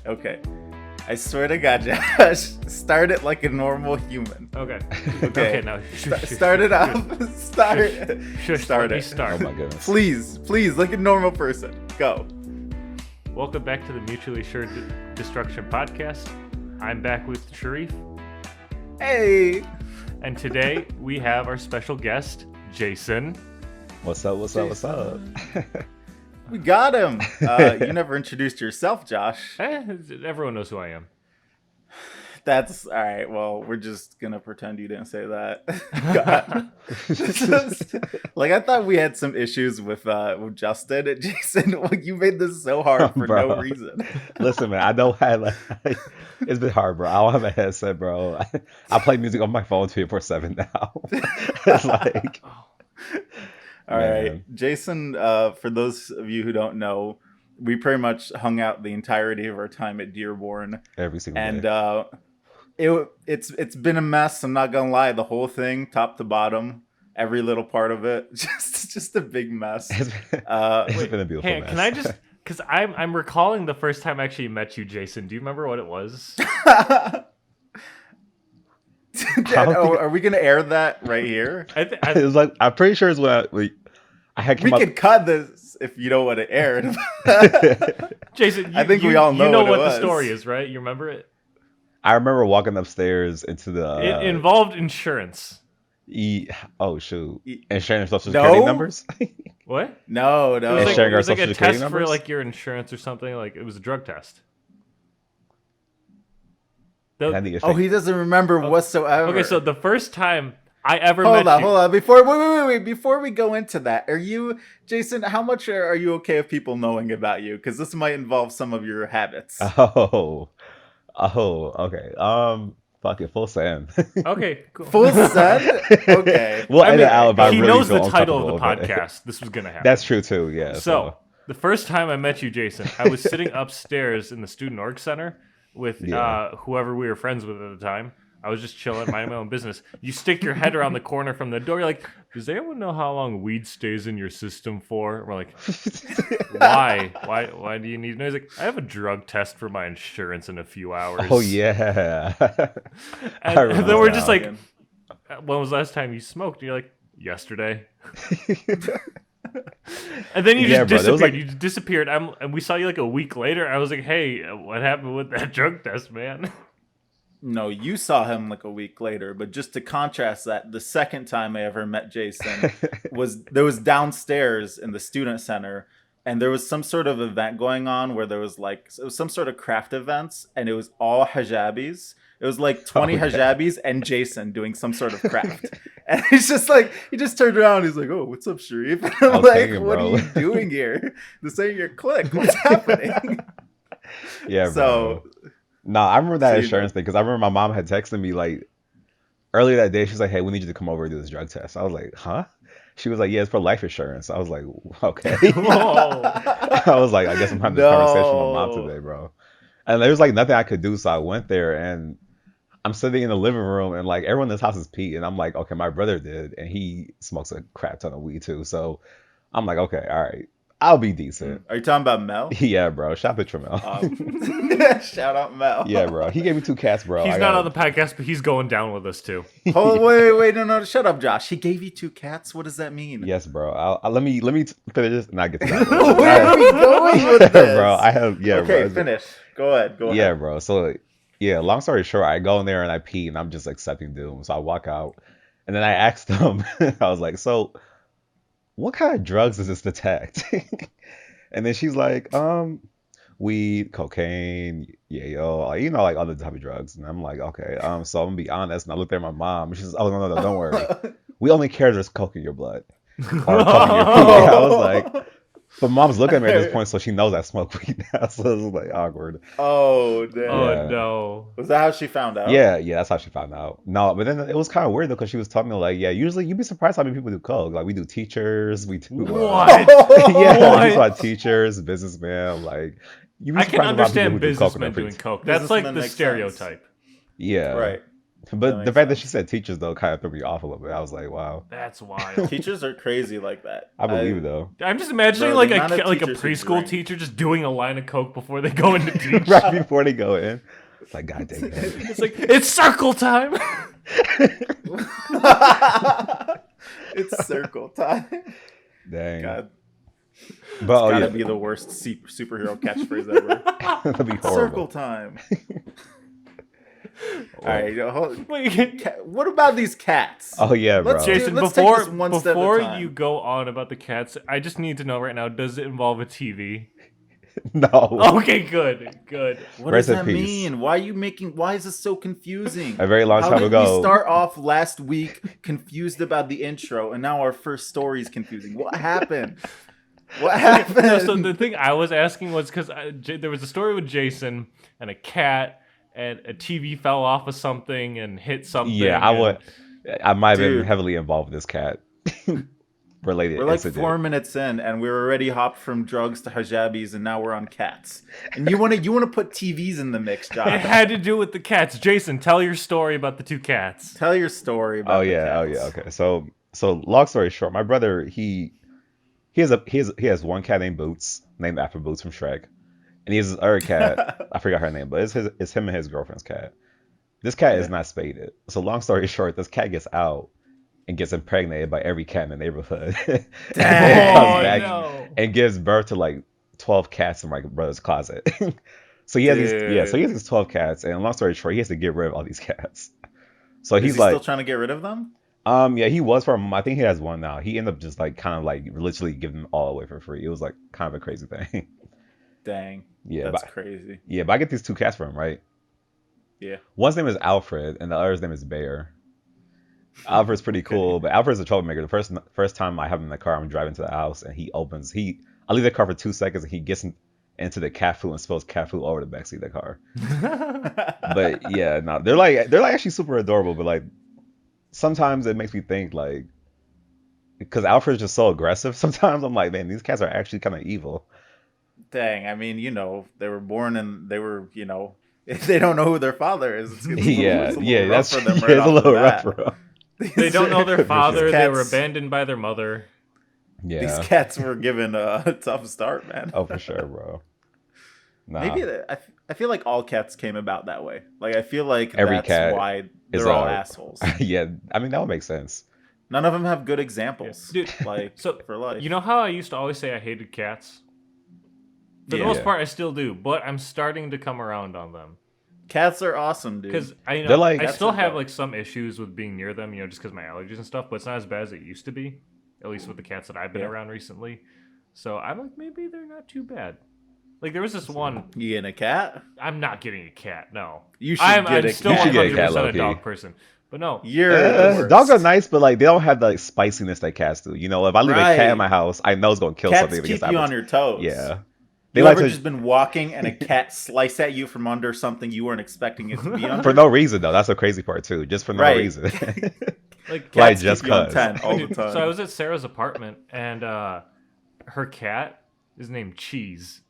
Okay. I swear to God, Josh, start it like a normal human. Okay. Okay. Now Start it off. Start Start it. Start. Oh my goodness. Please, like a normal person. Go. Welcome back to the Mutually Assured Destruction podcast. I'm back with Sharif, Hey. and today we have our special guest, Jayson. What's up? We got him. You never introduced yourself, Josh. Everyone knows who I am. That's all right. Well, we're just gonna pretend you didn't say that. God. Like I thought we had some issues with Justin and Jayson. Like you made this so hard for no reason. Listen, man, I know it's been hard, bro. I don't have a headset, bro. I play music on my phone 24/7 now. It's like, all right, Jayson. For those of you who don't know, we pretty much hung out the entirety of our time at Dearborn every single and day. It's been a mess. I'm not gonna lie. The whole thing, top to bottom, every little part of it, just a big mess. It's been a beautiful mess. Can I just, because I'm recalling the first time I actually met you, Jayson. Do you remember what it was? Are we gonna air that right here? It was like, I'm pretty sure it's when I had come We could cut this if you don't want to air it. Jayson, I think we all know you know what it the was. story is, right? You remember it? I remember walking upstairs into the. It involved insurance. Oh shoot! And sharing social No? security numbers. What? No. It was sharing our like social a security test for numbers? like your insurance or something. Like it was a drug test. And I think it's Oh, he doesn't remember whatsoever. Okay, so the first time I ever Hold met you. on. Wait. Before we go into that, are you, Jayson? How much are you okay with people knowing about you? Because this might involve some of your habits. Oh, okay. Fuck it, full send. Okay, cool. Full set. Okay. We'll edit out if I he really knows the feel title of the uncomfortable with it. podcast. This was gonna happen. That's true too. Yeah. So the first time I met you, Jayson, I was sitting upstairs in the Student Org Center with whoever we were friends with at the time. I was just chilling, minding my own business. You stick your head around the corner from the door. You're like, does anyone know how long weed stays in your system for? And we're like, why? Why do you need to know? He's like, I have a drug test for my insurance in a few hours. Oh yeah. And then we're just like, when was the last time you smoked? And you're like, yesterday. And then you just disappeared. Like... You just disappeared. And we saw you like a week later. I was like, hey, what happened with that drug test, man? No, you saw him like a week later, but just to contrast that, the second time I ever met Jayson was downstairs in the student center, and there was some sort of event going on where there was some sort of craft events, and it was all hijabis. It was like 20 hijabis and Jayson doing some sort of craft. And it's just like, he just turned around and he's like, oh, what's up, Sharif? And I'm like, what are you doing here? This ain't your clique. What's happening? Yeah, bro. So... No, I remember that insurance thing because I remember my mom had texted me like earlier that day. She's like, "Hey, we need you to come over and do this drug test." I was like, "Huh?" She was like, "Yeah, it's for life insurance." I was like, "Okay." I was like, "I guess I'm having this conversation with my mom today, bro." And there was like nothing I could do, so I went there and I'm sitting in the living room and like everyone in this house is Pete, and I'm like, "Okay, my brother did, and he smokes a crap ton of weed too." So I'm like, "Okay, all right." I'll be decent. Are you talking about Mel? Yeah, bro. Shout out to Mel. Shout out Mel. Yeah, bro. He gave me 2 cats, bro. He's not on the podcast, but he's going down with us too. Oh, wait, no, shut up, Josh. He gave you 2 cats? What does that mean? Yes, bro. Let me finish this and I get to that. Where are we going with this? Bro, I have, okay, bro. finish. Go ahead. Yeah, bro. So, yeah, long story short, I go in there and I pee and I'm just accepting doom. So I walk out and then I asked them, I was like, so what kind of drugs does this detect? And then she's like, weed, cocaine, yayo, like, you know, like other type of drugs. And I'm like, okay, so I'm gonna be honest. And I looked at my mom. And she says, oh no, don't worry. We only care there's coke in your blood or coke in your pee. I was like, but mom's looking at me at this point, so she knows I smoke weed now. So it was like awkward. Oh damn! Oh no! Was that how she found out? Yeah, that's how she found out. No, but then it was kind of weird though, because she was telling me like, yeah, usually you'd be surprised how many people do coke. Like we do teachers, we do what? Yeah, we do teachers, businessmen. Like I can understand businessmen doing coke. That's like the stereotetype. Yeah, right. That But the makes fact that she sense. said teachers though kind of threw me off a little bit. I was like, wow. That's wild. Teachers are crazy like that. I believe it though. I'm just imagining Bro, like the amount of like a teachers who preschool drink. teacher just doing a line of coke before they go into teach. Right before they go in. It's like, God dang it. It's like it's circle time. It's circle time. Dang. God, But gotta be the worst superhero catchphrase ever. That'd be Circle horrible. time. All right, Wait, what about these cats? Oh yeah, bro. Let's Jason, let's take this one step at a before time. you go on about the cats, I just need to know right now: does it involve a TV? No. Okay, good. What Rest does in that peace. mean? Why are you making? Why is this so confusing? A very long How time did ago. we start off last week confused about the intro, and now our first story is confusing? What happened? What happened? No, so the thing I was asking was because there was a story with Jason and a cat, and a TV fell off of something and hit something. Yeah, I might have been Dude. heavily involved with this cat related We're like incident. 4 minutes in, and we're already hopped from drugs to hijabis, and now we're on cats. And you want to put TVs in the mix, It John? had to do with the cats. Jason, tell your story about the two cats. Tell your story about. Oh yeah, okay. So long story short, my brother he has one cat named Boots, named after Boots from Shrek, and he has this other cat. I forgot her name, but it's him and his girlfriend's cat. This cat is not spaded. So long story short, this cat gets out and gets impregnated by every cat in the neighborhood. And then comes back no. and gives birth to like 12 cats in my brother's closet. So he has these 12 cats, and long story short, he has to get rid of all these cats. So Is he's he like, still trying to get rid of them? yeah, he was for a moment. I think he has one now. He ended up just like kind of like literally giving them all away for free. It was like kind of a crazy thing. Dang. Yeah, That's but crazy. yeah, but I get these two cats for him, right? Yeah. One's name is Alfred, and the other's name is Bear. Alfred's pretty cool, but Alfred's a troublemaker. The first time I have him in the car, I'm driving to the house, and I leave the car for 2 seconds, and he gets into the cat food and spills cat food over the backseat of the car. But yeah, no, they're like actually super adorable, but like sometimes it makes me think like because Alfred's just so aggressive. Sometimes I'm like, man, these cats are actually kind of evil. Dang. I mean, they were born and they were, if they don't know who their father is, it's Yeah, a little yeah, rough that's for them yeah, right it's a off little the rough, bat. bro. They don't know their father. They were cats- abandoned by their mother. Yeah. These cats were given a tough start, man. Oh, for sure, bro. Nah. Maybe I feel like all cats came about that way. Like I feel like Every that's cat why is they're all a- assholes. Yeah, I mean that would make sense. None of them have good examples, Dude, like so, for life. You know how I used to always say I hated cats? For the Yeah. most part, I still do, but I'm starting to come around on them. Cats are awesome, dude. Because They're like- I still Cats are have dope. like some issues with being near them, just because my allergies and stuff. But it's not as bad as it used to be, at least with the cats that I've been Yeah. around recently. So I'm like, maybe they're not too bad. Like there was this one. You getting a cat? I'm not getting a cat. No, You should I'm get a still You should cat. get a cat, 100% a low-key. dog person. But no, You're the worst. Dogs are nice, but like they don't have the like, spiciness that cats do. If I leave a cat Right. in my house, I know it's gonna kill Cats something. if it keep gets you out. on your toes. Yeah, You like ever to- just been walking and a cat slice at you from under something you weren't expecting it to be under? for no reason though. That's the crazy part too. Just for no Right. reason. like Cats Like, keep just you on 'cause. 10 all the time. So I was at Sarah's apartment, and her cat is named Cheese.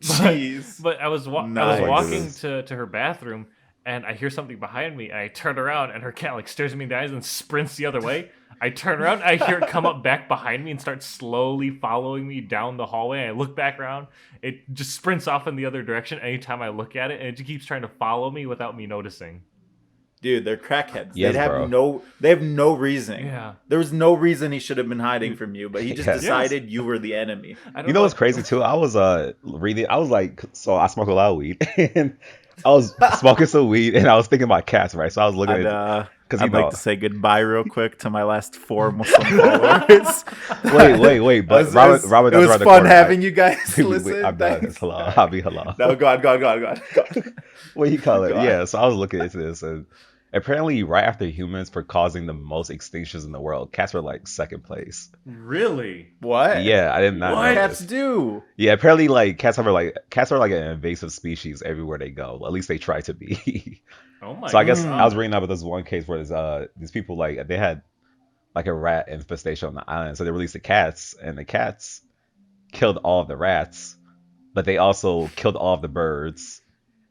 Cheese. But I was Nice. walking to her bathroom, and I hear something behind me, and I turn around, and her cat like stares at me in the eyes and sprints the other way. I turn around, and I hear it come up back behind me and start slowly following me down the hallway. I look back around, it just sprints off in the other direction anytime I look at it, and it just keeps trying to follow me without me noticing. Dude, they're crackheads. Yes, They have no reason. Yeah. There was no reason he should have been hiding from you, but he just Yes. decided you were the enemy. I don't You know what's crazy too? I was reading. I was like, so I smoke a lot of weed, and I was smoking some weed, and I was thinking about cats, right? So I was looking at because I'd like to say goodbye real quick to my last 4 Muslim followers. wait, but Robert it does was run the fun corner, having right? you guys Wait, listen. I'm done. Thanks. It's halal. I'll be halal. No, go on. What do you call it? Go on. Yeah, so I was looking into this, and apparently, right after humans for causing the most extinctions in the world, cats were like second place. Really? What? Yeah, I did not What know cats this. do? Yeah, apparently, like cats are like an invasive species everywhere they go. At least they try to be. Oh my! So I guess God. I was reading about this one case where these people like they had like a rat infestation on the island, so they released the cats, and the cats killed all of the rats, but they also killed all of the birds.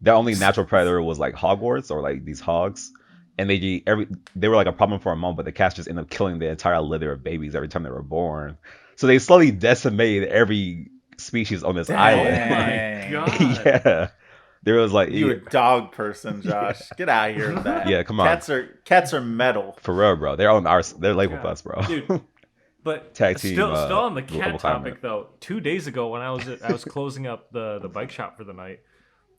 Their only natural predator was like hogwarts or like these hogs, and they were like a problem for a moment, but the cats just ended up killing the entire litter of babies every time they were born. So they slowly decimated every species on this island. My Dang. God. Yeah, there was like You a dog person, Josh. Get out of here with that. yeah, come on, Cats are metal. for real, bro. They're like with Yeah. us, bro. Dude. But Tag team, still on the global cat climate. topic though. 2 days ago when I was closing up the bike shop for the night,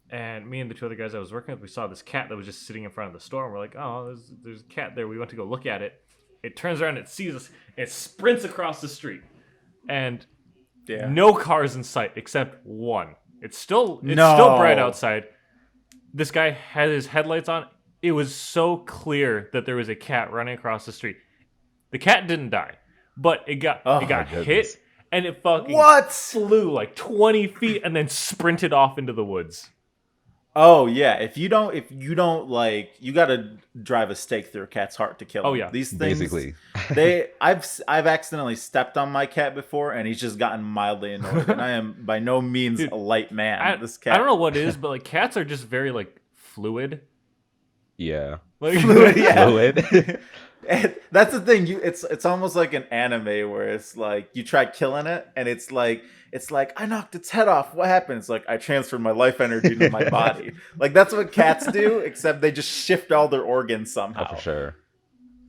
and me and the two other guys I was working with, we saw this cat that was just sitting in front of the store, and we're like, oh, there's a cat there. We went to go look at it. It turns around, it sees us, it sprints across the street, and Yeah. no cars in sight except one. It's still No. bright outside. This guy had his headlights on. It was so clear that there was a cat running across the street. The cat didn't die, but it got Oh, hit goodness. and it fucking What? flew like 20 feet and then sprinted off into the woods. Oh yeah. If you don't like, you gotta drive a stake through a cat's heart to kill him. Oh, yeah. These things. Basically, I've accidentally stepped on my cat before, and he's just gotten mildly annoyed. And I am by no means Dude, a light man. This cat. I don't know what it is, but like cats are just very like fluid. yeah, Like, Yeah. fluid. And that's the thing. It's almost like an anime where it's like you try killing it, and it's like I knocked its head off. What happened? It's like I transferred my life energy to my body. Like that's what cats do, except they just shift all their organs somehow. Oh, for sure.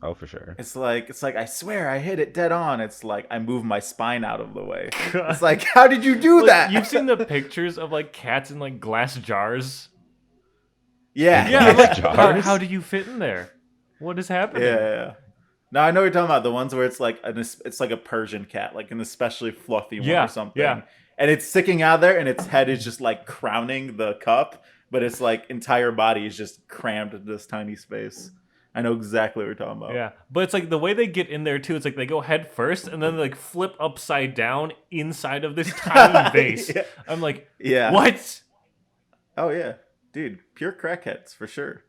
Oh, for sure. It's like I swear I hit it dead on. It's like I moved my spine out of the way. It's like, how did you do like, that? You've seen the pictures of like cats in like glass jars. Yeah. Yeah, I'm like, Jars? how do you fit in there? What is happening? Yeah. No, I know what you're talking about. The ones where it's like it's like a Persian cat, like an especially fluffy one Yeah, or something. yeah. And it's sticking out there, and its head is just like crowning the cup, but its like entire body is just crammed into this tiny space. I know exactly what you're talking about. Yeah, but it's like the way they get in there too. It's like they go head first and then they like flip upside down inside of this tiny vase. Yeah. I'm like, Yeah. what? Oh yeah, dude, pure crackheads for sure.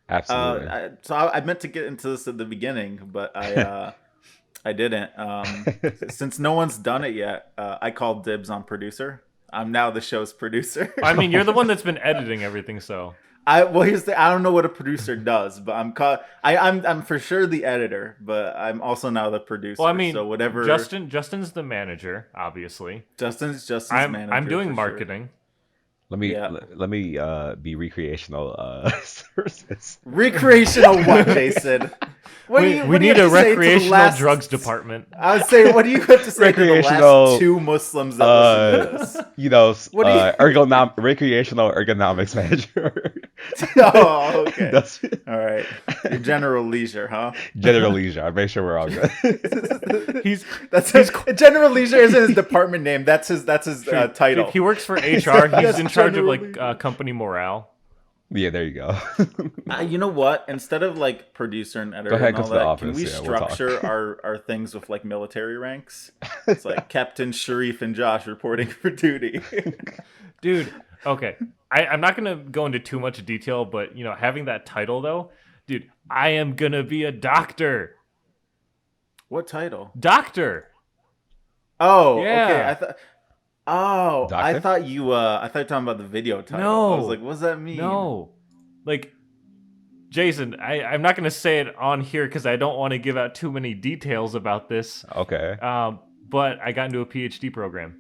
Absolutely. I meant to get into this at the beginning, but I didn't. Since no one's done it yet, I called dibs on producer. I'm now the show's producer. I mean, you're the one that's been editing everything, so Here's the I don't know what a producer does, but I'm for sure the editor, but I'm also now the producer. well, I mean, so whatever. Justin's the manager, obviously. Justin's manager. I'm doing for marketing. Let me Yeah. let me be recreational services. Sure. Recreational what, Jason? What do you? We what do you need a have to say to the recreational last- drugs department. I would say, what do you have to say to the Recreational, last two Muslims that listen to this? You know, What do you- recreational ergonomics manager. Oh, okay. That's All right. Your general leisure, huh? general leisure. I make sure we're all good. He's General leisure isn't his department name. That's his title. he works for HR. He's Yes, in charge of general like leisure. company morale. Yeah, there you go. You know what? Instead of like producer and editor Go ahead, and go all to the that, office. can we Yeah, we'll talk. structure our things with like military ranks? It's like Captain Sharif and Josh reporting for duty. Dude, okay. I'm not going to go into too much detail, but, you know, having that title, though, dude, I am going to be a doctor. What title? Doctor. Oh, Yeah. okay. I Doctor? thought you were talking about the video title. No. I was like, what does that mean? No. Like, Jason, I'm not going to say it on here because I don't want to give out too many details about this. Okay. But I got into a PhD program.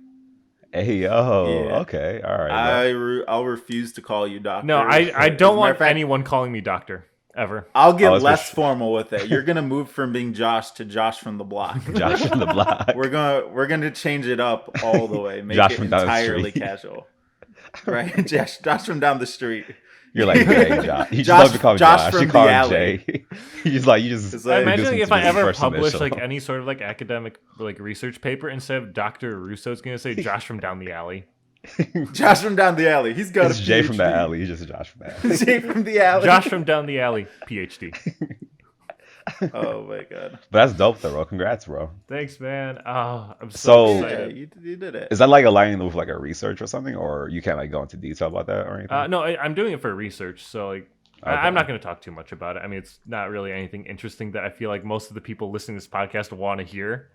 Hey yo. Yeah. Okay. All right. bro. I'll refuse to call you doctor. No, I As a don't matter want of fact, anyone calling me doctor, ever. I'll get Oh, it's for less sure. formal with it. You're gonna move from being Josh to Josh from the block. Josh from the block. We're gonna change it up all the way. Make Josh it from down the entirely street. casual. Right? Josh from down the street. You're like, hey, Josh. You just Josh- love to call him Josh Josh. from You call the him alley. Jay. You just It's like- Imagine introduce if him I to his ever first publish initial. like any sort of like academic like research paper, instead of Dr. Russo's gonna say Josh from down the alley. Josh from down the alley. He's got It's a Jay from the PhD. alley. He's just Josh from the alley. Jay from the alley. Josh from down the alley, PhD. Oh my god. But that's dope, though, bro. Congrats, bro. Thanks, man. Oh, I'm So- so Yeah, excited. you did it. Is that like aligning with like a research or something, or you can't like go into detail about that or anything? No, I'm doing it for research, so like Okay. I'm not going to talk too much about it. I mean, it's not really anything interesting that I feel like most of the people listening to this podcast want to hear.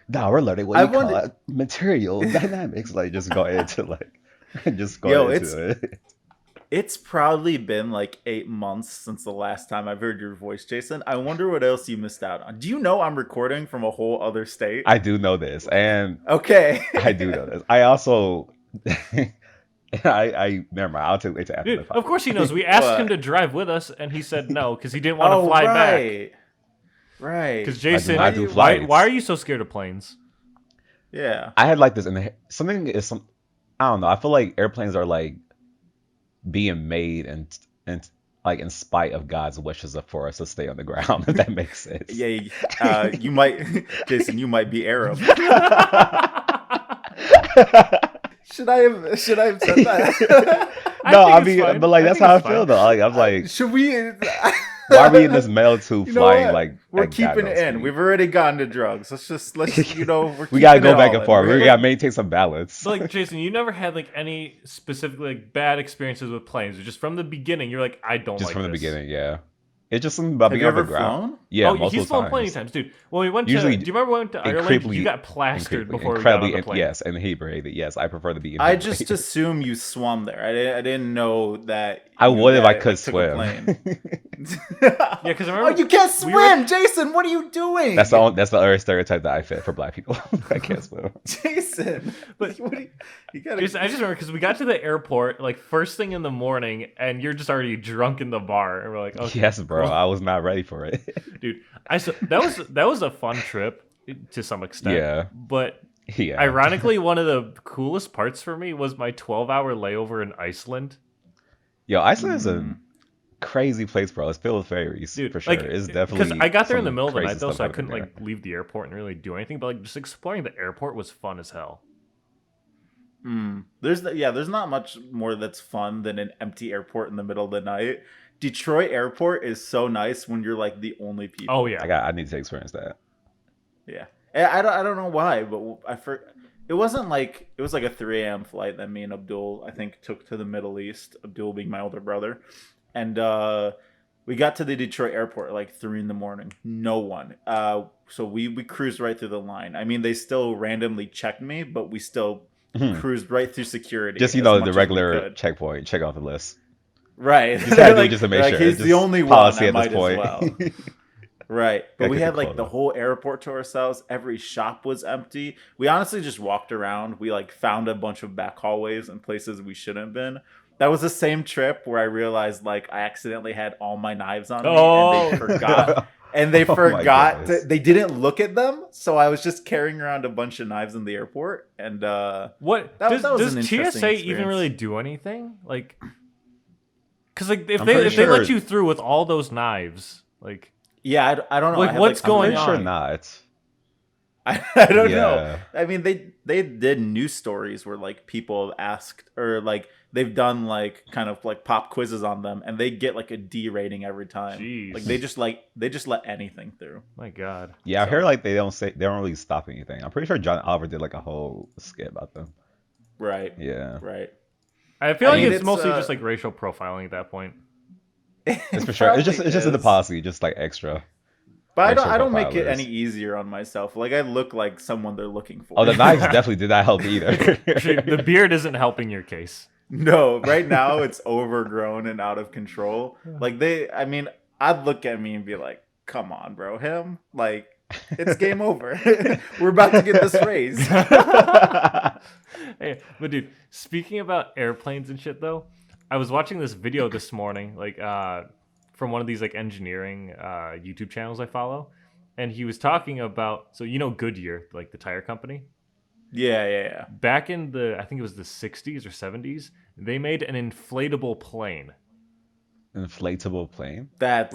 No, we're learning what I you call wonder- it material dynamics. Like, just go into like, just go Yo, into it. It's probably been like 8 months since the last time I've heard your voice, Jason. I wonder what else you missed out on. Do you know I'm recording from a whole other state? I do know this, and Okay. I do know this. I also, I never mind. I'll tell you later after the Dude, of course he knows. We podcast. asked What? him to drive with us, and he said no because he didn't want to Oh, fly back. right. Right. Because Jason, not do why flights. are you so scared of planes? Yeah. I had like this, and something is some. I don't know. I feel like airplanes are like being made and like in spite of God's wishes for us to stay on the ground. If that makes sense. Yeah. You might, Jason. You might be Arab. Should I have said that? No, I think it's mean, fine. but like that's think how I it's feel fine. though. Like I'm like, Should we? why are we in this male tube You know flying what? like? We're at God keeping knows it in. speed? We've already gotten to drugs. Let's we're We gotta keeping go it back all and in. forth. We We're- gotta maintain some balance. But like Jason, you never had like any specifically like bad experiences with planes. Or just from the beginning, you're like, I don't Just like from the this. beginning, yeah. It's just something about Have being you on the ever ground. flown? Yeah, Oh, multiple he's flown times. plenty of times, dude. When we went to, Usually do you remember when we went to Ireland? incredibly- You got plastered before we got on incredibly, the plane. yes, and inebriated. Yes, I prefer to be I inebriated. just assume you swum there. I didn't know that. I you would if I guys, could like, took a swim. plane. Yeah, because I Oh, remember you can't we swim, were- Jason. What are you doing? That's the other stereotype that I fit for black people. I can't swim. Jason. But- what you gotta. Jason, I just remember because we got to the airport like first thing in the morning, and you're just already drunk in the bar, and we're like, okay, Yes, bro. cool. I was not ready for it. Dude, that was a fun trip to some extent. Yeah. But Yeah. ironically, one of the coolest parts for me was my 12-hour layover in Iceland. Yo, Iceland is a crazy place, bro. It's filled with fairies, Dude, for sure. like, it's definitely because I got there in the some middle of the crazy night though, stuff so I happening couldn't there. like leave the airport and really do anything. But like just exploring the airport was fun as hell. There's not much more that's fun than an empty airport in the middle of the night. Detroit Airport is so nice when you're like the only people. Oh yeah, I need to experience that. Yeah. I don't know why, but it was like a 3 a.m. flight that me and Abdul I think took to the Middle East. Abdul being my older brother, and we got to the Detroit airport at like 3 in the morning. No one. So we cruised right through the line. I mean, they still randomly checked me, but we still cruised right through security. Just as much the as we regular could. checkpoint, check off the list. Right. Just had to do it Like- just to make like, sure. he's Just the only one. policy I at this might point. as well. Right. But Gotta we keep had it like the closed. whole airport to ourselves. Every shop was empty. We honestly just walked around. We like found a bunch of back hallways and places we shouldn't have been. That was the same trip where I realized like I accidentally had all my knives on me and they forgot. And they Oh my forgot goodness. they didn't look at them, so I was just carrying around a bunch of knives in the airport. And What That does was an TSA interesting even experience. really do anything? Like, because like if I'm they pretty let sure- you through with all those knives, like yeah, I don't know. Like, I had, what's I'm going pretty on? sure not. I don't know. Yeah. I mean, they did news stories where like people have asked or like they've done like kind of like pop quizzes on them, and they get like a D rating every time. Jeez. Like they just let anything through. my God. Yeah, I So- heard like they don't really stop anything. I'm pretty sure John Oliver did like a whole skit about them. Right. Yeah, Right. I feel I like mean, it's mostly it's, just like racial profiling at that point. it's for sure. It's just in the policy, just like extra. But I Racial don't make it profilers. any easier on myself. Like I look like someone they're looking for. Oh, the knives definitely did not help either. Actually, the beard isn't helping your case. No, right now it's overgrown and out of control. Like I'd look at me and be like, "Come on, bro, him? Like it's game over. We're about to get this raise." Hey, but dude, speaking about airplanes and shit though, I was watching this video this morning, like from one of these like engineering YouTube channels I follow, and he was talking about Goodyear, like the tire company. Yeah. Back in I think it was the 60s or 70s, they made an inflatable plane. Inflatable plane. That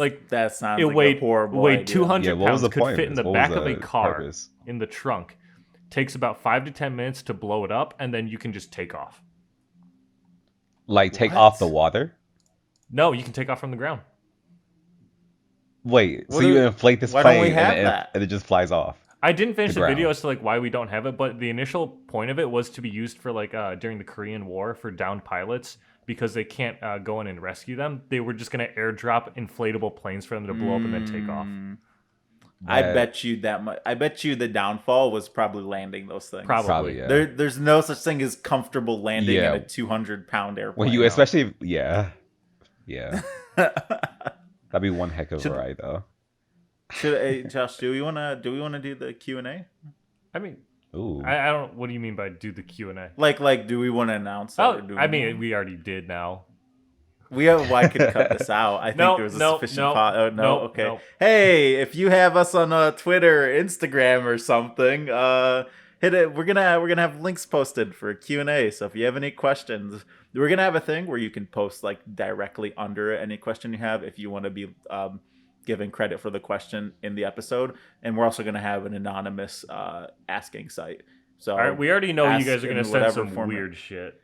sounds It like weighed a horrible weighed idea. 200 Yeah, what was pounds, the could point fit of in this? the What back was of a the car purpose? in the trunk. Takes about 5 to 10 minutes to blow it up, and then you can just take off. Like take What? off the water. No, you can take off from the ground. Wait, so What you do- inflate this why don't plane we have and that? it just flies off. I didn't finish The the video ground. as to like why we don't have it, but the initial point of it was to be used for like during the Korean War for downed pilots because they can't go in and rescue them. They were just gonna airdrop inflatable planes for them to blow up and then take off. I That bet you that much. I bet you the downfall was probably landing those things. Probably. yeah. There's no such thing as comfortable landing in Yeah. a 200-pound When airplane. you No. especially yeah. That'd be one heck of a Should- ride though. Hey, Josh, do we wanna do the Q&A? I mean, Ooh. I don't. What do you mean by do the Q&A? Like, do we want to announce? Oh, or do I mean, we already did now. well, I could cut this out. I think Nope, there was a nope, sufficient. nope, Oh no, nope, okay. nope. Hey, if you have us on Twitter, Instagram, or something, hit it. We're gonna have links posted for Q&A. So if you have any questions, we're gonna have a thing where you can post like directly under it any question you have if you want to be given credit for the question in the episode. And we're also gonna have an anonymous asking site. So All right, we already know you ask guys are in gonna send whatever some format. weird shit.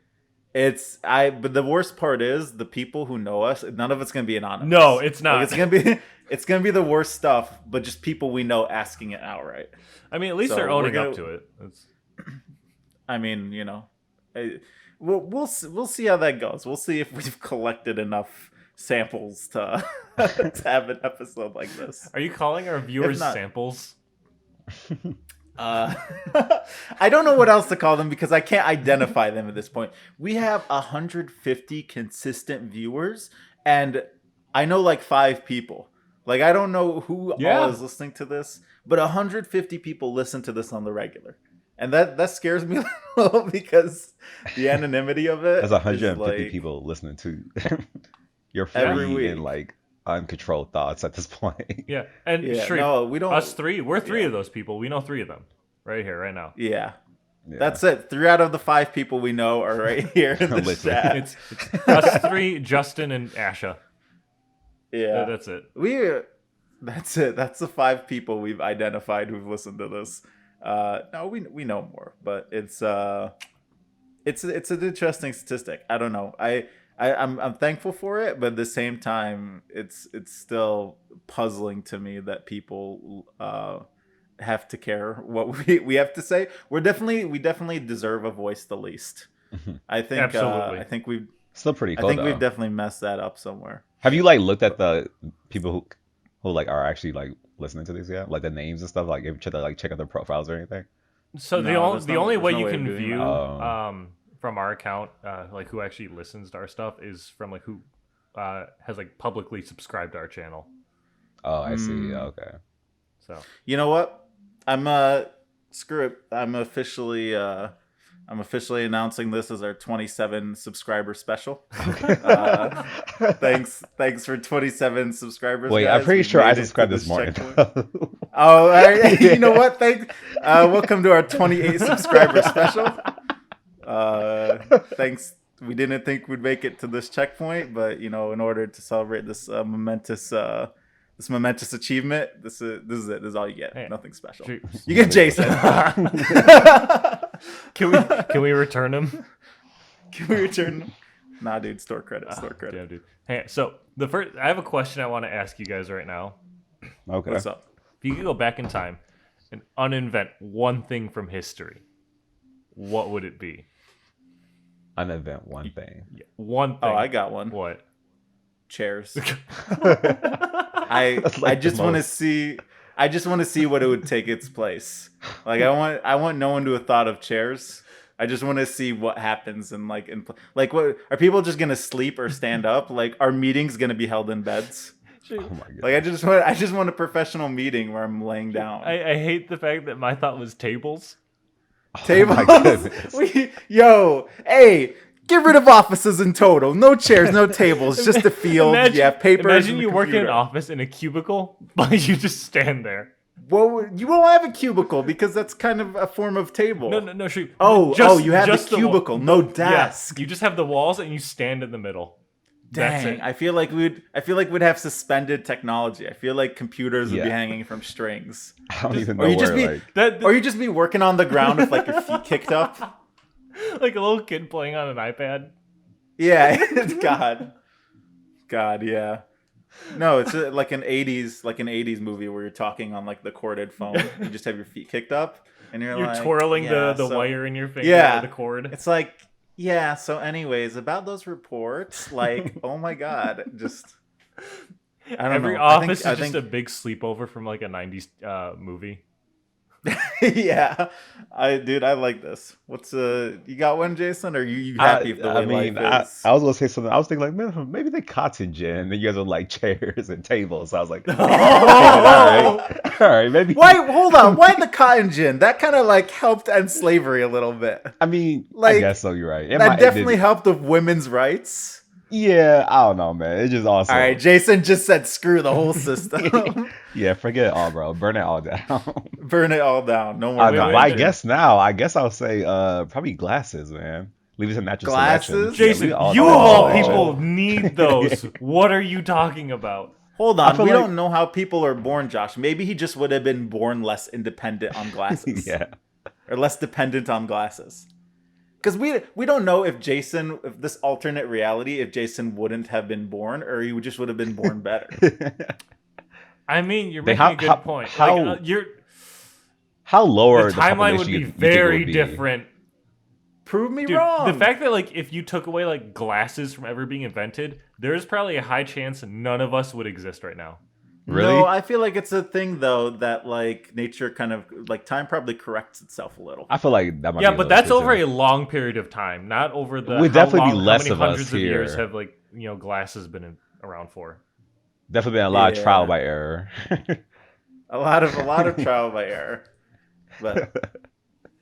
But the worst part is the people who know us, none of it's gonna be anonymous. No, it's not. Like, it's gonna be the worst stuff, but just people we know asking it outright. I mean, at least So they're owning we're up gonna- to it. That's, I mean, we'll see how that goes. We'll see if we've collected enough samples to to have an episode like this. are you calling our viewers not- samples? I don't know what else to call them because I can't identify them at this point. We have 150 consistent viewers, and I know like 5 people. Like, I don't know who Yeah. all is listening to this, but 150 people listen to this on the regular, and that scares me a little because the anonymity of it. That's 150 like, people listening to your Every free week. and like uncontrolled thoughts at this point. Yeah, and Yeah, Sharif, no, we don't. us three, we're 3 yeah. of those people. We know 3 of them, right here, right now. Yeah, Yeah. that's it. 3 out of the 5 people we know are right here in the Literally. chat. It's us 3, Justin and Asha. Yeah, That's it. That's it. That's the 5 people we've identified who've listened to this. No, we know more, but it's an interesting statistic. I don't know. I'm thankful for it, but at the same time, it's still puzzling to me that people have to care what we have to say. We definitely deserve a voice the least. I think Absolutely. I think we've Still pretty cool. I think though. we've definitely messed that up somewhere. Have you like looked at the people who like are actually like listening to these yet? Like the names and stuff. Like each other like check out their profiles or anything. So No, the only way there's no you way of can doing view that. Oh. from our account like who actually listens to our stuff is from like who has like publicly subscribed to our channel. Oh, I see. Mm. Okay. So You know what? Screw it. I'm officially announcing this as our 27 subscriber special. Thanks for 27 subscribers. Wait, guys. I'm pretty We sure I made it to subscribed this morning. checkpoint. Oh, all right. You know what? Welcome to our 28 subscriber special. Thanks. We didn't think we'd make it to this checkpoint, but in order to celebrate this momentous achievement, this is it. This is all you get. Hey, Nothing special. Sharif, You get Jayson. can we return him? Can we return? Nah, dude. Store credit. Store Damn, credit. dude. Hey, so I have a question I want to ask you guys right now. Okay. What's up? If you could go back in time and uninvent one thing from history, what would it be? Unevent one thing. Yeah, one thing. Oh, I got one. What? Chairs. That's like I just the want to most- see. I just want to see what it would take its place. Like I want no one to have thought of chairs. I just want to see what happens and like what are people just gonna sleep or stand up? Like are meetings gonna be held in beds? Oh my god. Like I just want a professional meeting where I'm laying down. I hate the fact that my thought was tables. Tables. Oh my goodness. Hey, get rid of offices in total. No chairs, no tables, just a field. You have papers. Imagine and you a work in an computer. office in a cubicle, but you just stand there. Well, you won't have a cubicle because that's kind of a form of table. No, Sharif. You have just a cubicle, no Yeah, desk. you just have the walls and you stand in the middle. That's Dang, it. I feel like we'd have suspended technology. I feel like computers would be Yeah. hanging from strings, I don't even know or you just where be, like or you just be working on the ground with like your feet kicked up. like a little kid playing on an iPad. Yeah, God, yeah. No, it's like an '80s movie where you're talking on like the corded phone. You just have your feet kicked up, and you're You're like twirling yeah, the so- wire in your finger Yeah. or the cord. It's like, yeah. So, anyways, about those reports, like, oh my God, just I don't Every know. office I is just think a big sleepover from like a 90s movie. yeah. I like this. What's you got one, Jason? Or are you I happy with the I way mean, life I, is? I was gonna say something. I was thinking like, man, maybe they cotton gin. And you guys are like chairs and tables. So I was like, thinking, all right, Oh, all right, maybe. Why hold on, why the cotton gin? That kind of like helped end slavery a little bit. I mean, I guess Like so. You're right. that It did. definitely helped with women's rights. Yeah, I don't know, man. It just All right, also, Jason just said screw the whole system. yeah, forget it all, bro. Burn it all down. Burn it all down. No more I wait, know. But wait. I cotton gin. guess now, I guess I'll say probably glasses, man. Leave it to natural selection. Glasses? Yeah, leave Jason, it all you to of natural all Oh. people selection. need those. What are you talking about? Hold I on, feel we like, don't know how people are born, Josh. Maybe he just would have been born less independent on glasses. yeah. Or less dependent on glasses. Because we don't know if Jason, if this alternate reality, if Jason wouldn't have been born, or he just would have been born better. I mean, you're They making a good point. Like how the lower the timeline would population be you think it very would be? different. Prove me Dude, wrong. the fact that like if you took away like glasses from ever being invented, there's probably a high chance none of us would exist right now. Really? No, I feel like it's a thing though that like nature kind of like time probably corrects itself a little. I feel like that might Yeah, be a but little that's true, over too. a long period of time, not over the Would how definitely be long, less how many of us hundreds of years here. have like glasses been around for. Definitely been a lot of trial Yeah, by error. a lot of trial by error, but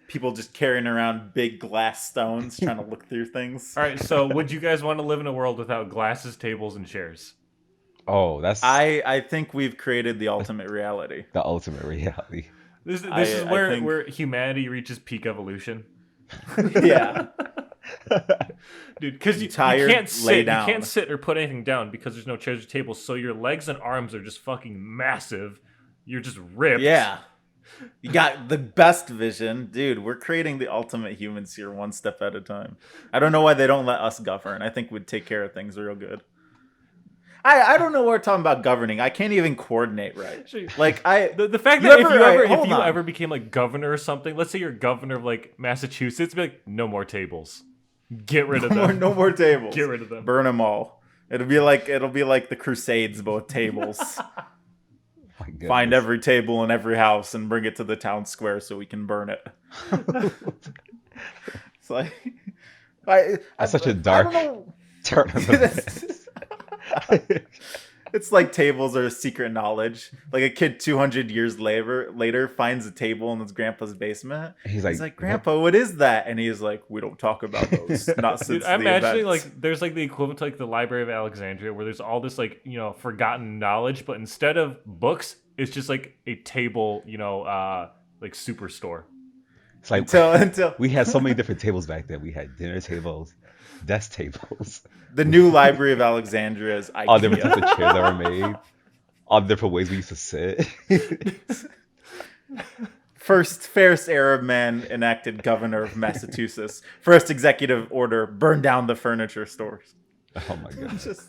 people just carrying around big glass stones trying to look through things. All right, so would you guys want to live in a world without glasses, tables, and chairs? Oh, that's I think we've created the ultimate reality. the ultimate reality. This is I think where humanity reaches peak evolution. yeah. Dude, because you Tired, can't lay sit, you down. can't sit or put anything down because there's no chairs or tables. So your legs and arms are just fucking massive. You're just ripped. Yeah. You got the best vision. Dude, we're creating the ultimate humans here one step at a time. I don't know why they don't let us govern. I think we'd take care of things real good. I don't know what we're talking about governing. I can't even coordinate right. Like The fact You that ever- if alright, you hold on. ever became like governor or something, let's say you're governor of like Massachusetts, be like no more tables, get rid of them, no more tables. get rid of them. Burn them all. It'll be like the Crusades, but with tables. My goodness. Find every table in every house and bring it to the town square so we can burn it. It's like That's such a dark I don't know. turn of events. It's like tables are secret knowledge. Like a kid 200 years later finds a table in his grandpa's basement. He's He's like, like, Grandpa, what is that? And he's like, we don't talk about those. Not since Dude, I'm the imagining events. like there's like the equivalent to like the Library of Alexandria where there's all this like forgotten knowledge, but instead of books, it's just like a table, like superstore. it's like until we had so many different tables back then. We had dinner tables, desk tables, the new Library of Alexandria is all different IKEA. types of chairs that were made, all the different ways we used to sit. First Arab man enacted governor of Massachusetts. First executive order: burn down the furniture stores. Oh my god. Just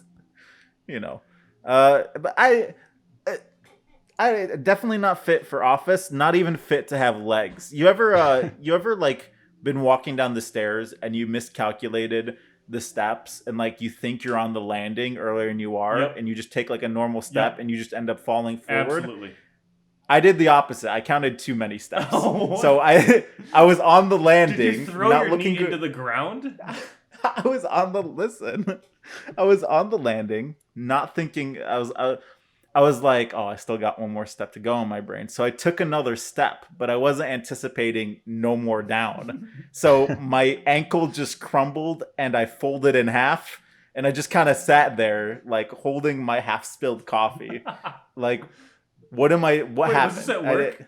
but I definitely not fit for office. Not even fit to have legs. You ever like been walking down the stairs and you miscalculated the steps and like you think you're on the landing earlier than you are, Yep. and you just take like a normal step Yep. and you just end up falling forward? Absolutely. I did the opposite. I counted too many steps. Oh, what? So I was on the landing, Did you throw not your looking knee good. into the ground? I was on the I was on the landing, not thinking. I was like, oh, I still got one more step to go in my brain. So I took another step, but I wasn't anticipating no more down. So my ankle just crumbled and I folded in half, and I just kind of sat there like holding my half spilled coffee. Like, what Wait, happened? was this at work?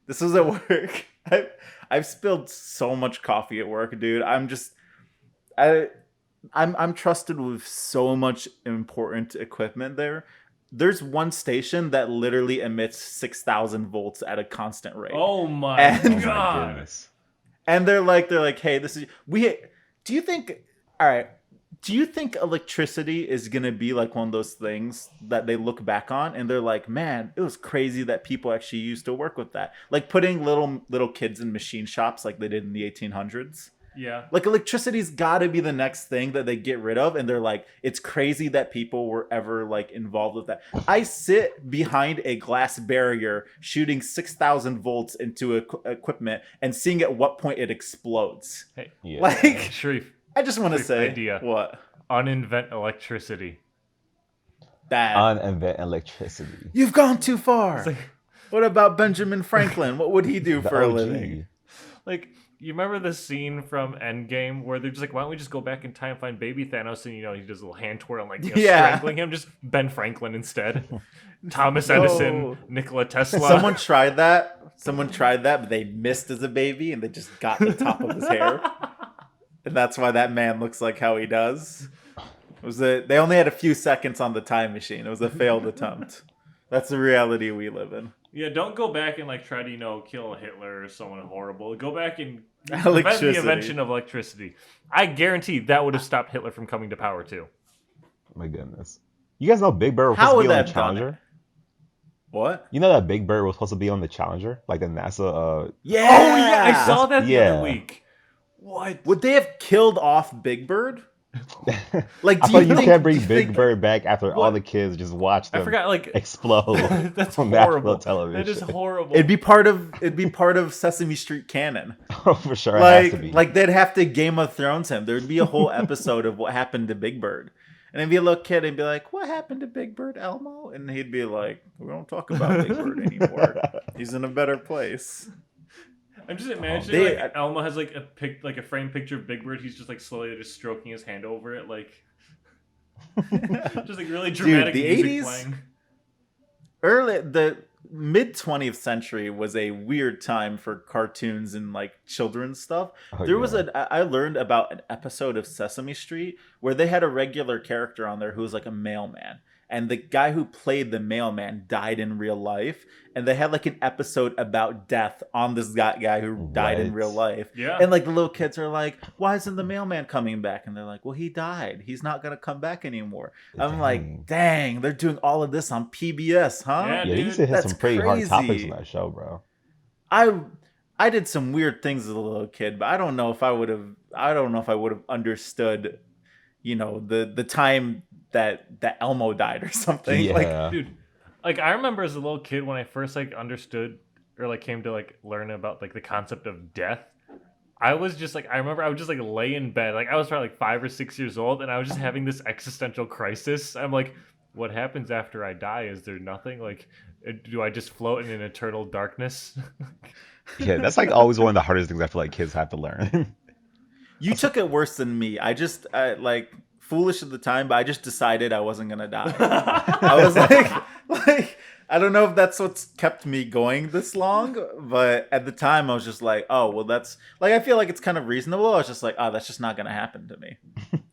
This was at work. I've spilled so much coffee at work, dude. I'm trusted with so much important equipment there. There's one station that literally emits 6,000 volts at a constant rate. Oh my And- Oh my god. goodness. And they're like, hey, do you think, all right, do you think electricity is going to be like one of those things that they look back on and they're like, man, it was crazy that people actually used to work with that. Like putting little kids in machine shops like they did in the 1800s. Yeah. Like electricity's got to be the next thing that they get rid of, and they're like, it's crazy that people were ever like involved with that. I sit behind a glass barrier shooting 6,000 volts into equipment and seeing at what point it explodes. Hey, Yeah. Like, Sharif, I just want to Sharif, say idea. what Uninvent electricity. bad. Uninvent electricity. You've gone too far. It's like, What about Benjamin Franklin? What would he do The for a OG. living? like, you remember the scene from Endgame where they're just like, why don't we just go back in time and find baby Thanos, and he does a little hand twirl and like strangling him, just Ben Franklin instead. Thomas Edison, Nikola Tesla. Someone tried that. But they missed as a baby, and they just got the top of his hair, and that's why that man looks like how he does. They only had a few seconds on the time machine. It was a failed attempt. That's the reality we live in. Yeah, don't go back and like try to kill Hitler or someone horrible. Go back and prevent the invention of electricity. I guarantee that would have stopped Hitler from coming to power too. My goodness. You guys know Big Bird was How supposed to would be on that the have done Challenger? What? You know that Big Bird was supposed to be on the Challenger? Like the NASA Yeah. Oh yeah, I saw that the other Yeah. week. What? Would they have killed off Big Bird? Like, I do thought you think- can't bring do you Big think- Bird back after all What? the kids just watched I them forgot. Like explode that's on national horrible. television. That is horrible. It'd be part of Sesame Street canon. Oh, for sure, it has to be. Like they'd have to Game of Thrones him. There'd be a whole episode of what happened to Big Bird. And it'd be a little kid and be like, "What happened to Big Bird, Elmo?" And he'd be like, "We don't talk about Big Bird anymore. He's in a better place." I'm just imagining They- like Elmo has like a framed picture of Big Bird. He's just like slowly just stroking his hand over it, like just like really dramatic the music 80s playing. The mid 20th century was a weird time for cartoons and like children's stuff. Oh, There was yeah. I learned about an episode of Sesame Street where they had a regular character on there who was like a mailman. And the guy who played the mailman died in real life. And they had like an episode about death on this guy who died in What? real life. Yeah. And like the little kids are like, "Why isn't the mailman coming back?" And they're like, "Well, he died. He's not going to come back anymore." I'm like, dang, they're doing all of this on PBS, huh? Yeah, Yeah, they dude, used to hit that's some pretty hard topics crazy. in that show, bro. I did some weird things as a little kid, but I don't know if I would have understood, the time that Elmo died or something. Yeah. Like, Dude, like I remember as a little kid when I first like understood or like came to like learn about like the concept of death. I remember I would just like lay in bed, like I was probably like 5 or 6 years old, and I was just having this existential crisis. I'm like, what happens after I die? Is there nothing? Like, do I just float in an eternal darkness? Yeah, that's like always one of the hardest things I feel like kids have to learn. you took it worse than me. Like foolish at the time, but I just decided I wasn't gonna die. I was like, I don't know if that's what's kept me going this long, but at the time I was just like, oh, well, that's like, I feel like it's kind of reasonable. I was just like, oh, that's just not gonna happen to me.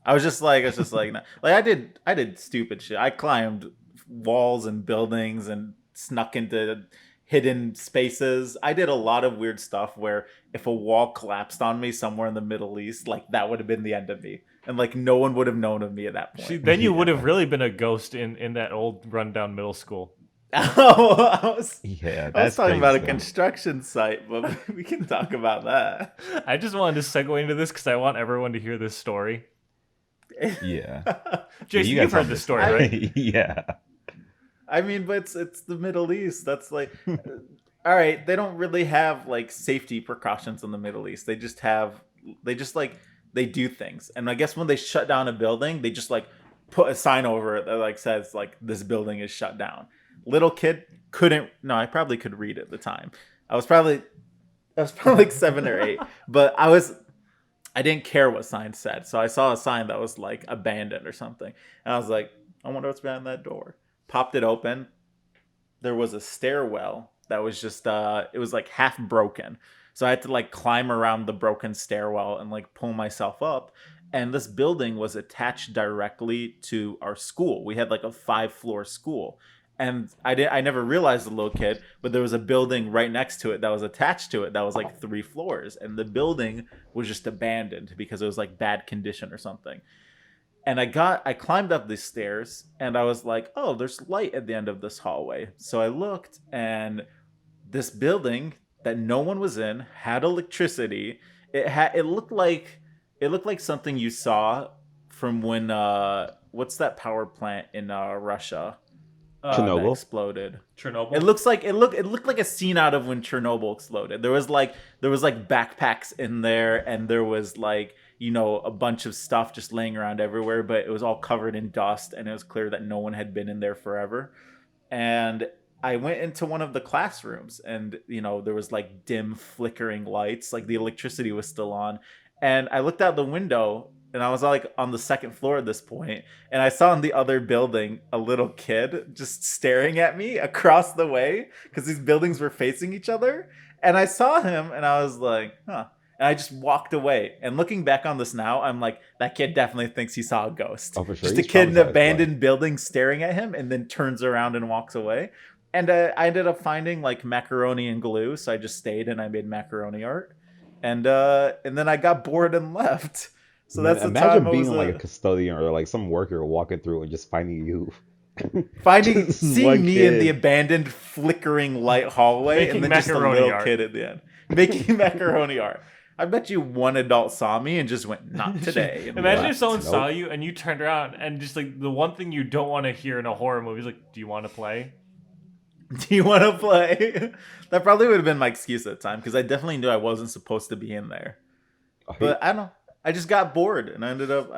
I was just like, no. Like I did stupid shit. I climbed walls and buildings and snuck into hidden spaces. I did a lot of weird stuff where if a wall collapsed on me somewhere in the Middle East, like that would have been the end of me. And like no one would have known of me at that point. See, then you would have really been a ghost in that old rundown middle school. Oh, I was That's talking about a crazy. construction site, but we can talk about that. I just wanted to segue into this because I want everyone to hear this story. Yeah. Jason, you you've guys heard have this story, right? Yeah. I mean, but it's the Middle East. That's like, all right. They don't really have like safety precautions in the Middle East. They just they do things. And I guess when they shut down a building, they just like put a sign over it that like says like this building is shut down. Little kid couldn't. No, I probably could read at the time. I was probably like 7 or 8, but I didn't care what sign said. So I saw a sign that was like abandoned or something. And I was like, I wonder what's behind that door. Popped it open. There was a stairwell that was just it was like half broken. So I had to like climb around the broken stairwell and like pull myself up. And this building was attached directly to our school. We had like a 5-floor school. And I never realized as a little kid, but there was a building right next to it that was attached to it that was like 3 floors. And the building was just abandoned because it was like bad condition or something. And I climbed up these stairs and I was like, oh, there's light at the end of this hallway. So I looked and this building that no one was in had electricity. It looked like It looked like something you saw from when what's that power plant in Russia that Chernobyl. exploded? Chernobyl. It looked like a scene out of when Chernobyl exploded. There was like backpacks in there, and there was like a bunch of stuff just laying around everywhere, but it was all covered in dust, and it was clear that no one had been in there forever. And I went into one of the classrooms, and there was like dim flickering lights, like the electricity was still on, and I looked out the window. And I was like on the second floor at this point, and I saw in the other building a little kid just staring at me across the way because these buildings were facing each other. And I saw him, and I was like, huh. And I just walked away. And looking back on this now, I'm like, that kid definitely thinks he saw a ghost. Oh, for sure. Just a He's kid in an traumatized, abandoned building staring at him, and then turns around and walks away. And I ended up finding like macaroni and glue, so I just stayed and I made macaroni art. And then I got bored and left. So Man, that's the imagine time I being was like a custodian or like some worker walking through and just finding you. Just seeing one me in the kid. abandoned flickering light hallway, Making and then just a macaroni little art. kid at the end making macaroni art. I bet you one adult saw me and just went, not today. And Imagine if left. someone saw Nope. you and you turned around and just like the one thing you don't want to hear in a horror movie is like, "Do you want to play?" Do you want to play? That probably would have been my excuse at the time, because I definitely knew I wasn't supposed to be in there. But I don't know. I just got bored, and I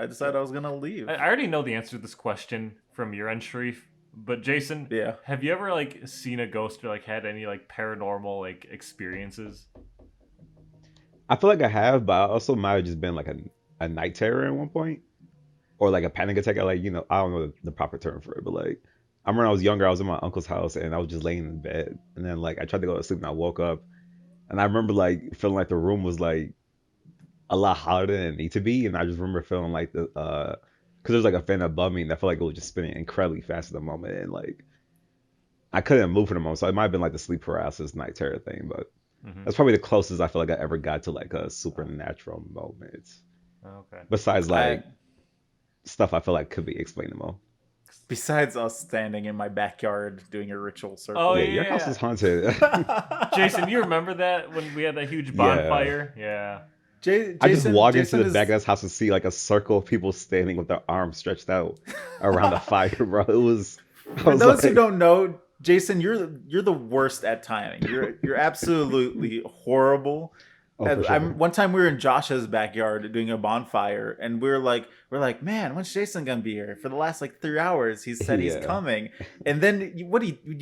decided I was gonna leave. I already know the answer to this question from your end, Sharif. But Jason, Yeah. have you ever like seen a ghost or like had any like paranormal like experiences? I feel like I have, but I also might have just been like a night terror at one point, or like a panic attack. Like I don't know the proper term for it, but like I remember when I was younger, I was in my uncle's house and I was just laying in bed, and then like I tried to go to sleep and I woke up, and I remember like feeling like the room was like a lot hotter than it needed to be, and I just remember feeling like because there's like a fan above me, and I felt like it was just spinning incredibly fast at the moment, and like I couldn't move for the moment, so it might have been like the sleep paralysis night terror thing, but Mm-hmm. that's probably the closest I feel like I ever got to like a supernatural moment. Okay. Besides like I, stuff I feel like could be explainable. besides us standing in my backyard doing a ritual circle. Oh, Yeah, yeah, your house yeah. is haunted. Jason, you remember that when we had that huge Yeah. bonfire? Yeah. I just walk Jason into the is, back of this house and see like a circle of people standing with their arms stretched out around the fire, bro. I For was those who like, don't know, Jason, you're the worst at timing. You're absolutely horrible. oh, for sure. One time we were in Josh's backyard doing a bonfire, and we're like, man, when's Jason gonna be here? For the last like 3 hours, he said he's Yeah. coming. And then you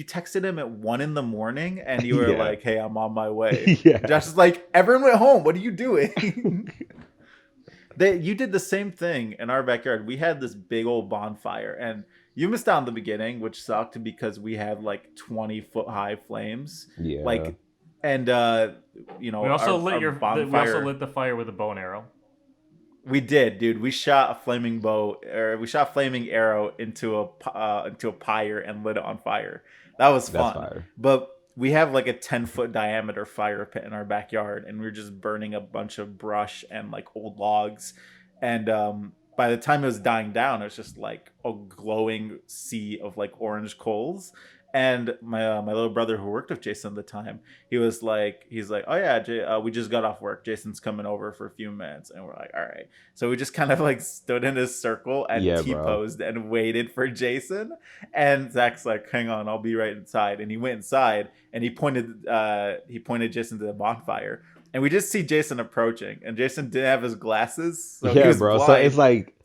texted him at 1 a.m, and you were Yeah. like, hey, I'm on my way. Yeah. Josh is like, everyone went home. What are you doing? You did the same thing in our backyard. We had this big old bonfire, and you missed out in the beginning, which sucked because we had like 20-foot high flames. Yeah. Like, and We also lit our we bonfire. also lit the fire with a bow and arrow. We did, dude. We shot a flaming arrow into a pyre and lit it on fire. That was That's fun. fire. But we have like a 10-foot diameter fire pit in our backyard, and we are just burning a bunch of brush and like old logs. And by the time it was dying down, it was just like a glowing sea of like orange coals. And my little brother who worked with Jason at the time, he's like, oh yeah, we just got off work. Jason's coming over for a few minutes, and we're like, all right. So we just kind of like stood in a circle and Yeah, bro. T-posed and waited for Jason. And Zach's like, hang on, I'll be right inside. And he went inside and he pointed Jason to the bonfire. And we just see Jason approaching, and Jason didn't have his glasses, so he Yeah, was bro. So blind. it's like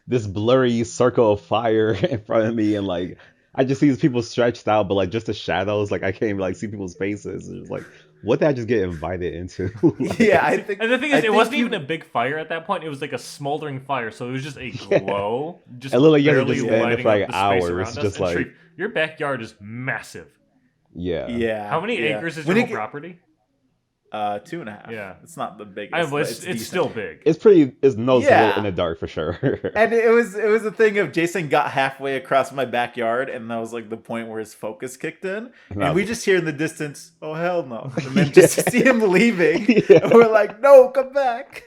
this blurry circle of fire in front of me, and like I just see these people stretched out, but like just the shadows. Like I can't even like see people's faces. It's like, what did I just get invited into? Like, Yeah, I think. And the thing I is, it think wasn't you- even a big fire at that point. It was like a smoldering fire, so it was just a Yeah. glow, just It looked like you had to barely just stand there lighting for, like, up the space hours, around us. just And like- Sharif, your backyard is massive. yeah. Yeah. How many yeah. acres is When your it whole get- property? 2.5. Yeah. It's not the biggest. Well, but it's decent. still big. It's noticeable Yeah. in the dark for sure. And it was a thing of Jason got halfway across my backyard, and that was like the point where his focus kicked in, and we just hear in the distance, "Oh hell no!" And then just Yeah. see him leaving, Yeah. and we're like, "No, come back!"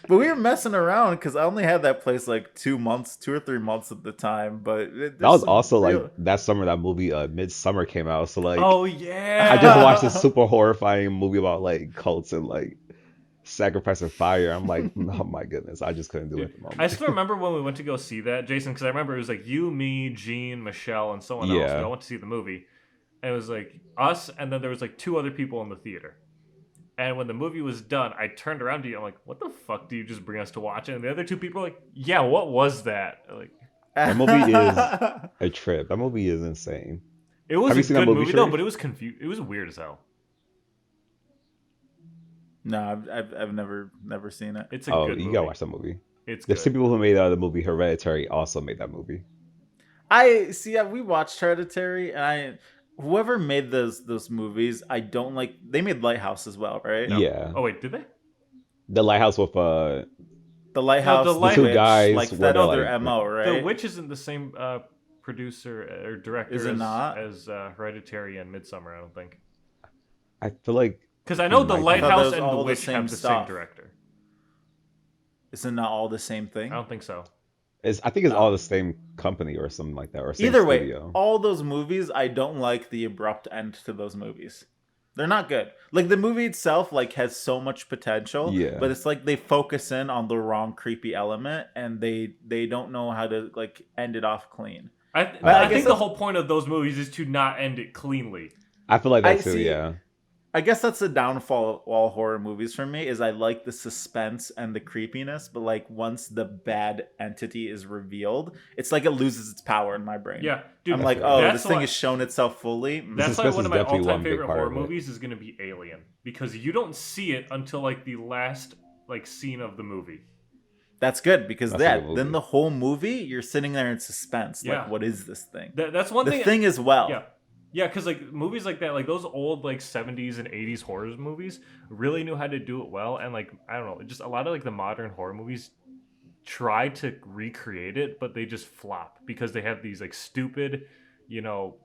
But we were messing around because I only had that place like 2 or 3 months at the time. But That was also like that summer that movie Midsummer came out. So like Oh yeah. I just watched this super horrifying movie about like cults and like sacrificing fire. I'm like, oh my goodness, I just couldn't do it Dude, at the I moment. still remember when we went to go see that, Jason, because I remember it was like you, me, Gene, Michelle, and someone else. We Yeah. all went to see the movie. And it was like us, and then there was like two other people in the theater. And when the movie was done, I turned around to you. I'm like, "What the fuck do you just bring us to watch?" And the other two people were like, "Yeah, what was that?" Like, That movie is a trip. That movie is insane. it was Have a you seen that good movie, movie though, Sharif? but it was confused. It was weird as hell. No, I've never seen it. It's a Oh, good you movie. gotta watch that movie. It's The good. same people who made the movie Hereditary also made that movie. I see. Yeah, we watched Hereditary, and whoever made those movies, I don't like. They made Lighthouse as well, right? No. Yeah. Oh wait, did they? The Lighthouse with The Lighthouse, the the two Witch, guys like where that they're other like mo, The right? Witch isn't the same producer or director Is it not? as Hereditary and Midsummer. I don't think. I feel like Because I know It The might be. I thought that Lighthouse was and The all the Witch same have the same stuff. director. Is it not all the same thing? I don't think so. I think it's all Oh. the same company or something like that, or same Either way, studio. all those movies, I don't like the abrupt end to those movies. They're not good. Like the movie itself, like has so much potential, Yeah. but it's like they focus in on the wrong creepy element, and they don't know how to like end it off clean. I I think guess the that's- whole point of those movies is to not end it cleanly. I feel like I that too. see. Yeah. I guess that's the downfall of all horror movies for me is I like the suspense and the creepiness, but like once the bad entity is revealed, it's like it loses its power in my brain. Yeah, dude. I'm like, feel oh, that. this thing has shown itself fully. That's suspense why one is of my definitely all-time one big favorite part horror of it. movies is going to be Alien, because you don't see it until like the last like scene of the movie. That's good because That's a good then movie. the whole movie you're sitting there in suspense. Yeah. Like, what is this thing? That's one The thing. thing as well. Yeah. Yeah, because like movies like that, like those old like 70s and 80s horror movies really knew how to do it well. And like, I don't know, just a lot of like the modern horror movies try to recreate it, but they just flop because they have these like stupid, you know,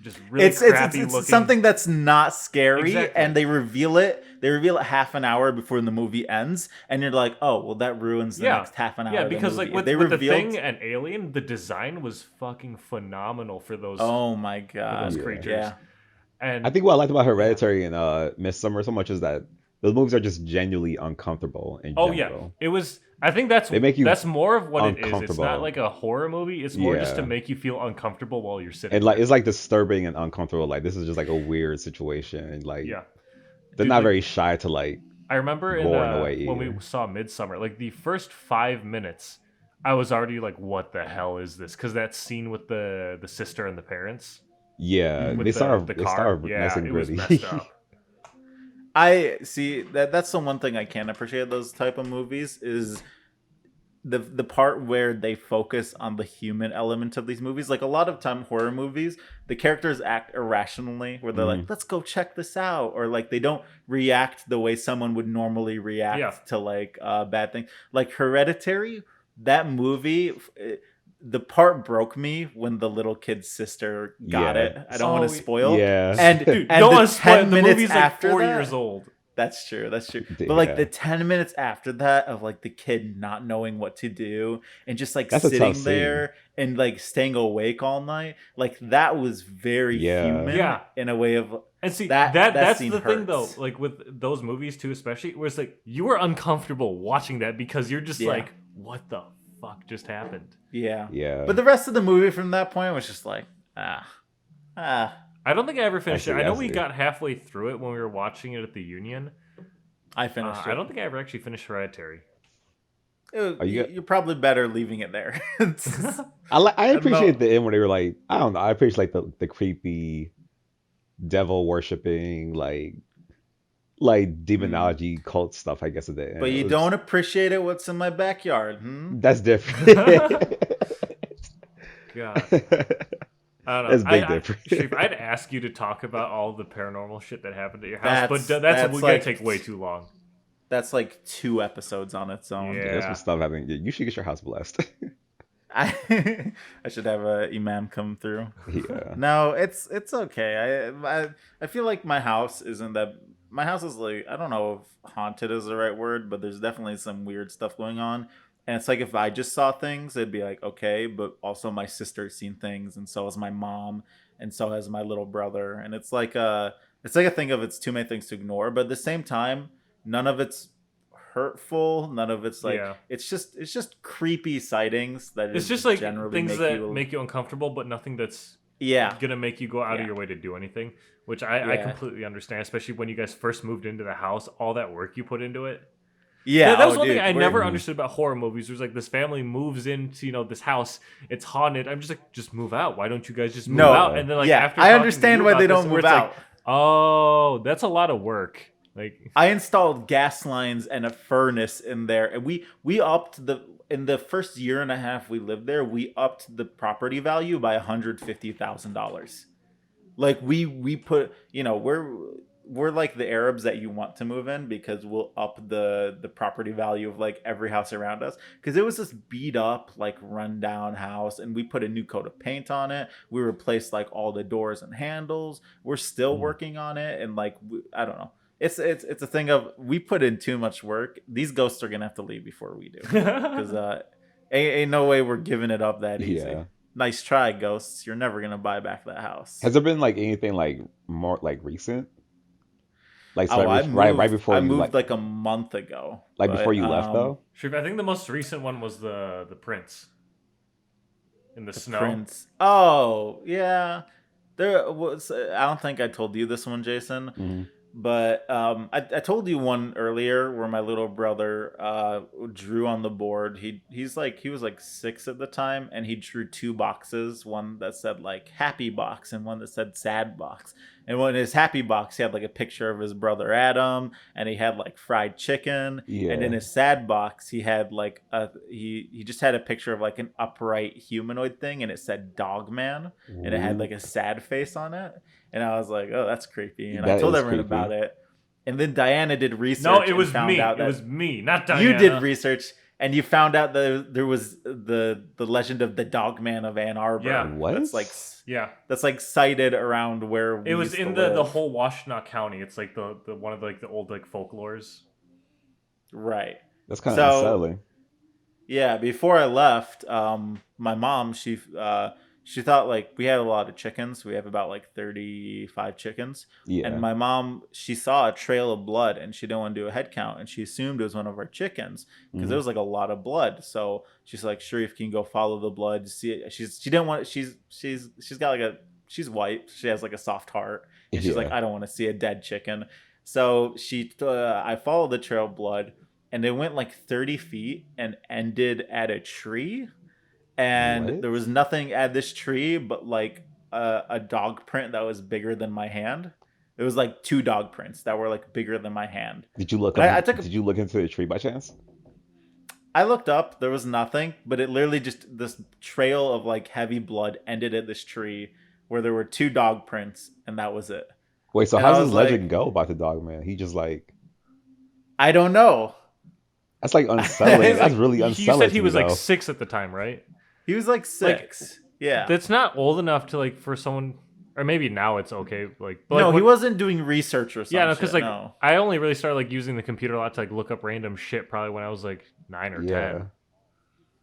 just really crappy it's looking. something that's not scary, Exactly. and they reveal it. They reveal it half an hour before the movie ends, and you're like, oh, well, that ruins the Yeah. next half an hour. Yeah, of the because like movie. with, they with the revealed. Thing and Alien, the design was fucking phenomenal for those, Oh my for god! those Yeah. creatures. Yeah. And I think what I liked about Hereditary and Midsummer so much is that those movies are just genuinely uncomfortable in oh general. yeah, it was. I think that's They make you that's more of what it is. It's uncomfortable. not like a horror movie. It's more just to Yeah. make you feel uncomfortable while you're sitting. And like there. it's like disturbing and uncomfortable. Like this is just like a weird situation. And like Yeah. they're Dude, not like- very shy to like I remember in gore in a way when we either. saw Midsummer, like the first 5 minutes, I was already like, "What the hell is this?" Because that scene with the sister and the parents yeah. with They start the they car, start yeah, nice and it was gritty. messed up. I see that's the one thing I can appreciate those type of movies is the part where they focus on the human element of these movies. Like a lot of time horror movies, the characters act irrationally where they're like, let's go check this out, or like they don't react the way someone would normally react Yeah. to like bad things. Like Hereditary, that movie the part broke me when the little kid's sister got Yeah. it. I don't want Oh, to spoil. Yeah. And Dude, and don't the want to spoil it. 10 The minutes movie's like after 4 that, years old. That's true. That's true. But like Yeah. the 10 minutes after that of like the kid not knowing what to do and just like That's a sitting tough scene. there and like staying awake all night, like that was very Yeah. human Yeah. in a way of And see That that's scene the thing though, hurts. like with those movies too, especially where it's like you are uncomfortable watching that because you're just Yeah. like, what the fuck just happened? yeah. Yeah. But the rest of the movie from that point was just like ah. I don't think I ever finished see, it. I know I we see. got halfway through it when we were watching it at the Union. I finished it. I don't think I ever actually finished Hereditary. Are you You're probably better leaving it there. I appreciate know. the end when they were like, I don't know, I appreciate like the creepy devil worshipping like demonology cult stuff, I guess at the end. But It you was- don't appreciate it what's in my backyard, That's different. God. I don't know. That's big difference. Sharif, I'd ask you to talk about all the paranormal shit that happened at your house, That's- but that's gonna like- take way too long. That's like 2 episodes on its own. Yeah. There's some stuff happening. You should get your house blessed. I should have a imam come through. Yeah. No, it's okay. I feel like my house isn't that. My house is like, I don't know if haunted is the right word, but there's definitely some weird stuff going on. And it's like if I just saw things, it'd be like okay, but also my sister's seen things, and so has my mom, and so has my little brother. And it's like a thing of it's too many things to ignore, but at the same time, none of it's hurtful. None of it's like Yeah. it's just creepy sightings that It's just just like generally things make that you make you uncomfortable, but nothing that's yeah gonna make you go out of yeah your way to do anything. Which I yeah completely understand, especially when you guys first moved into the house, all that work you put into it. yeah. That Oh, was one thing dude, I never we're Mhm. understood about horror movies. There's like this family moves into this house, it's haunted. I'm just like, just move out. Why don't you guys just move no out? Yeah. And then like yeah. after I talking to understand you why they about this, don't where move it's like, out. oh, that's a lot of work. Like, I installed gas lines and a furnace in there, and we upped the in the first year and a half we lived there. We upped the property value by $150,000. Like we put we're like the Arabs that you want to move in because we'll up the property value of like every house around us because it was this beat up like rundown house and we put a new coat of paint on it. We replaced like all the doors and handles. We're still Mhm. working on it and like I don't know. It's a thing of we put in too much work. These ghosts are gonna have to leave before we do because ain't no way we're giving it up that easy. Yeah. Nice try, ghosts. You're never gonna buy back that house. Has there been like anything like more like recent? Like so Oh, right before I you moved like a month ago, like before but you left though? Sharif, I think the most recent one was the prince in the the snow. prince. Oh, yeah. There was. I don't think I told you this one, Jason. Hmm. But I told you one earlier where my little brother drew on the board. He was like 6 at the time, and he drew 2 boxes, one that said like happy box and one that said sad box. And when his happy box, he had like a picture of his brother Adam, and he had like fried chicken. And in Yeah. his sad box, he had like he just had a picture of like an upright humanoid thing, and it said Dog Man, and it had Ooh, like a sad face on it. And I was like, oh, that's creepy. And I that told is everyone creepy. about it. And then Diana did research No, it and was found me. out It that was me, not you did Diana. research and you found out that there was the legend of the Dogman of Ann Arbor. Yeah. What? Yeah. That's like cited around where we It was used to in the live. whole Washtenaw County. It's like the one of like the old like folklores. Right. That's kind of So unsettling. yeah, before I left, my mom she thought like we had a lot of chickens. We have about like 35 chickens, and Yeah. my mom she saw a trail of blood and she didn't want to do a head count and she assumed it was one of our chickens because Hmm. there was like a lot of blood. So she's like, Sharif, can you go follow the blood? See it? She didn't want she's got like a she's white. She has like a soft heart, and she's like, Yeah. I don't want to see a dead chicken. So I followed the trail of blood and it went like 30 feet and ended at a tree. And What? there was nothing at this tree but like a dog print that was bigger than my hand. It was like 2 dog prints that were like bigger than my hand. Did you look And up? I took a, Did you look into the tree by chance? I looked up, there was nothing, but it literally just this trail of like heavy blood ended at this tree where there were 2 dog prints and that was it. Wait, so And how I does was this legend like, go about the dog man? He just like I don't know. that's like unsettling. It's That's like really you unsettling said to he me was like though. 6 at the time, right? He was like Like 6. Yeah. that's not old enough to like for someone, or maybe now it's okay. Like, but No, like he what, wasn't doing research or yeah, some no, because shit. like No. I only really started like using the computer a lot to like look up random shit probably when I was like 9 or 10. Yeah.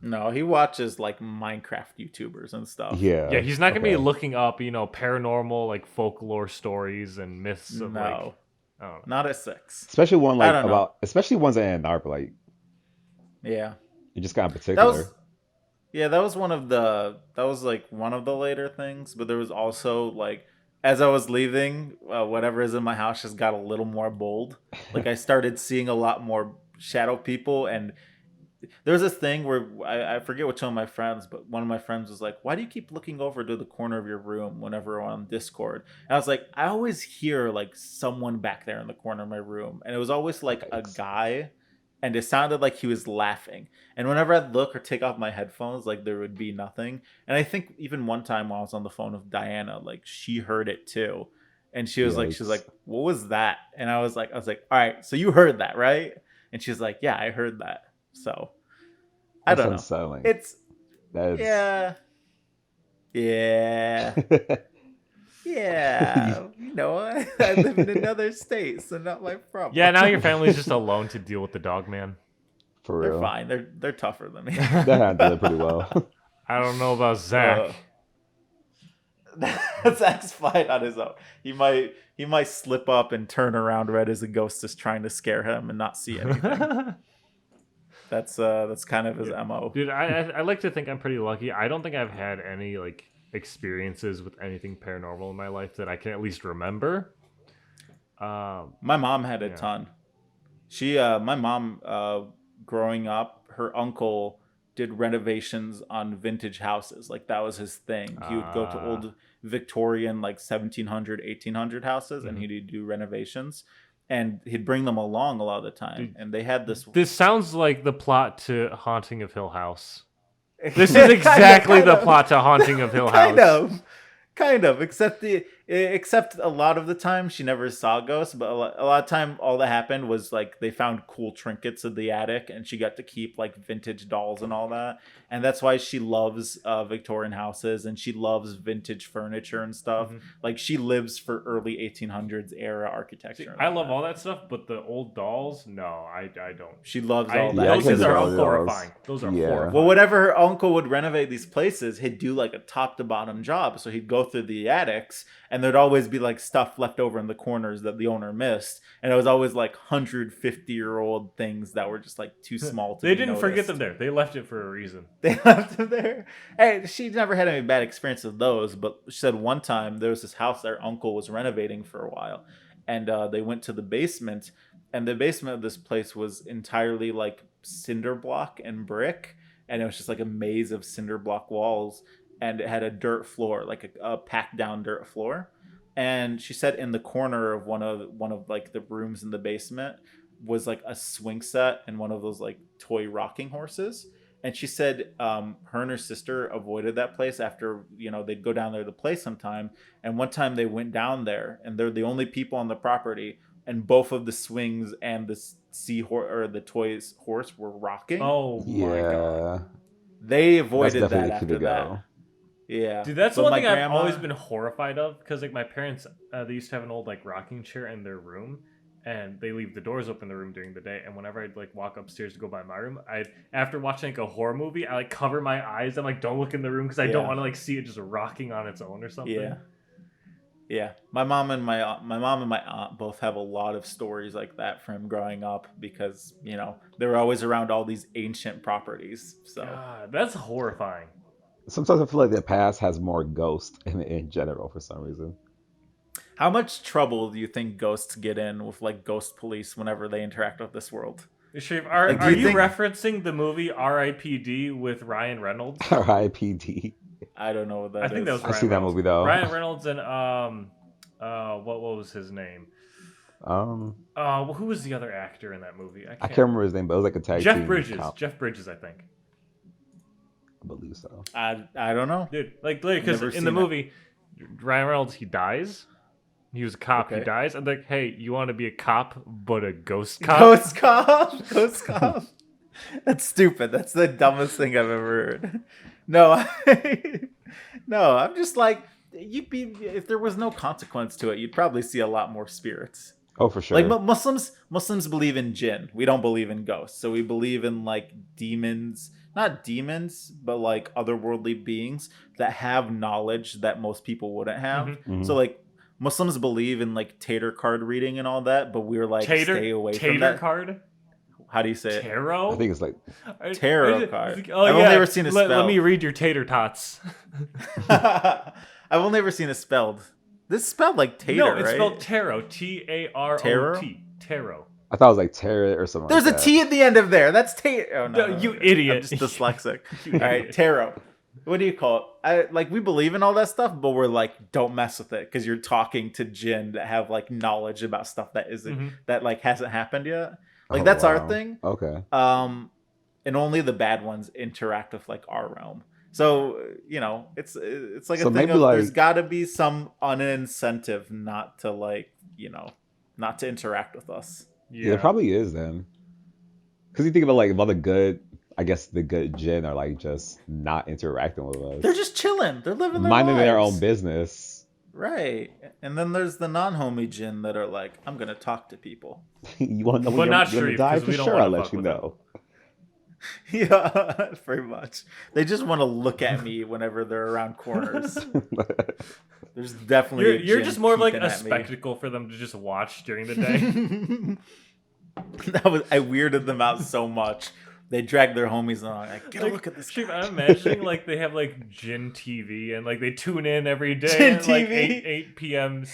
No, he watches like Minecraft YouTubers and stuff. Yeah, Yeah. he's not gonna be Okay. looking up, paranormal like folklore stories and myths of like No, I don't know. not at 6. Especially one I like don't know. about especially ones in Ann Arbor, like Yeah. you're just kind of That was particular. yeah, that was like one of the later things, but there was also like as I was leaving, whatever is in my house just got a little more bold. Like I started seeing a lot more shadow people and there was this thing where I forget which one of my friends, but one of my friends was like, "Why do you keep looking over to the corner of your room whenever we're on Discord?" And I was like, "I always hear like someone back there in the corner of my room, and it was always like a Yikes. guy, and it sounded like he was laughing. And whenever I'd look or take off my headphones, like there would be nothing. And I think even one time while I was on the phone with Diana, like she heard it too, and she was Yikes. like, "What was that?" And I was like, "All right, so you heard that, right?" And she's like, "Yeah, I heard that." So I That's don't know. unsettling. It's That is yeah, yeah, yeah. You know, I live in another state, so not my problem. Yeah, now your family's just alone to deal with the dog man. for They're real. fine. They're tougher than me. They handle it pretty well. I don't know about Zach. Zach's fine on his own. He might slip up and turn around right as a ghost is trying to scare him and not see anything. That's kind of his MO. Dude, I like to think I'm pretty lucky. I don't think I've had any like experiences with anything paranormal in my life that I can at least remember. My mom had a ton. My mom, growing up, her uncle did renovations on vintage houses. Like that was his thing. He would go to old Victorian, like 1700, 1800 houses, and he'd do renovations. And he'd bring them along a lot of the time. Dude, and they had this. This sounds like the plot to Haunting of Hill House. This is exactly the plot to Haunting of Hill House. Kind of, except a lot of the time she never saw ghosts, but a lot of time all that happened was like they found cool trinkets in the attic and she got to keep like vintage dolls and all that. And that's why she loves Victorian houses and she loves vintage furniture and stuff. Like she lives for early 1800s era architecture. See, I love all that stuff, but the old dolls, no, I don't. She loves all that. Those can are do those. horrifying. Those are horrifying. Well, whenever her uncle would renovate these places, he'd do like a top to bottom job. So he'd go through the attics and there'd always be like stuff left over in the corners that the owner missed. And it was always like 150-year-old things that were just like too small to They be didn't noticed. forget them there. They left it for a reason. They left them there. Hey, she never had any bad experience with those, but she said one time there was this house their uncle was renovating for a while. And they went to the basement, and the basement of this place was entirely like cinder block and brick. And it was just like a maze of cinder block walls. And it had a dirt floor, like a packed down dirt floor. And she said in the corner of one of like the rooms in the basement was like a swing set and one of those like toy rocking horses. And she said her and her sister avoided that place after, they'd go down there to play sometime. And one time they went down there and they're the only people on the property. And both of the swings and the seahorse or the toy's horse were rocking. Oh my God. They avoided that after that. Yeah, dude, that's but one my thing I've grandma- always been horrified of because like my parents, they used to have an old like rocking chair in their room, and they leave the doors open in the room during the day. And whenever I'd like walk upstairs to go by my room, after watching like a horror movie, I like cover my eyes. I'm like, don't look in the room because I don't want to like see it just rocking on its own or something. Yeah. My mom and my aunt both have a lot of stories like that from growing up because they were always around all these ancient properties. So God, that's horrifying. Sometimes I feel like the past has more ghosts in general for some reason. How much trouble do you think ghosts get in with like ghost police whenever they interact with this world? Sharif, are you referencing the movie R.I.P.D. with Ryan Reynolds? R.I.P.D. I don't know what that is. I think that was Ryan I've seen that movie though. Ryan Reynolds and what was his name? Who was the other actor in that movie? I can't remember his name, but it was like a tag Jeff team Bridges. cop. Jeff Bridges, I think. I believe so. I don't know, dude. Like because in the movie, Ryan Reynolds he dies. He was a cop. Okay. He dies. I'm like, hey, you want to be a cop, but a ghost cop? Ghost cop. That's stupid. That's the dumbest thing I've ever heard. No, no. I'm just like, if there was no consequence to it, you'd probably see a lot more spirits. Oh, for sure. Like Muslims believe in jinn. We don't believe in ghosts. So we believe in like demons. Not demons, but like otherworldly beings that have knowledge that most people wouldn't have. Mm-hmm. So like Muslims believe in like tater card reading and all that, but we're like stay away from that. Tater card? How do you say it? Tarot? I think it's like tarot card. Oh, I've only ever seen it spelled. Let me read your tater tots. I've only ever seen it spelled. This is spelled like tater, right? No, it's spelled tarot. T-A-R-O-T. Tarot. I thought it was like tarot or something. There's like a T at the end of there. That's tarot. Oh, no, you idiot. I'm just dyslexic. All right, tarot. What do you call it? We believe in all that stuff, but we're like, don't mess with it because you're talking to jinn that have like knowledge about stuff that isn't that like hasn't happened yet. Like that's our thing. Okay. And only the bad ones interact with like our realm. So it's like a thing of there's got to be some unincentive not to not to interact with us. Yeah, there probably is then. Because you think about like all the good, I guess the good jinn are like just not interacting with us. They're just chilling. They're living their minding lives. Their own business. Right. And then there's the non-homie jinn that are like, I'm gonna talk to people. You want to know when you're gonna die? For sure, I'll let you know. Yeah, pretty much. They just want to look at me whenever they're around corners. There's definitely You're just more of like a at me. spectacle for them to just watch during the day. I weirded them out so much. They dragged their homies along. Like, get a look at this Sharif, guy. I'm imagining like they have like Gin TV and like they tune in every day Gin at like TV? 8 p.m.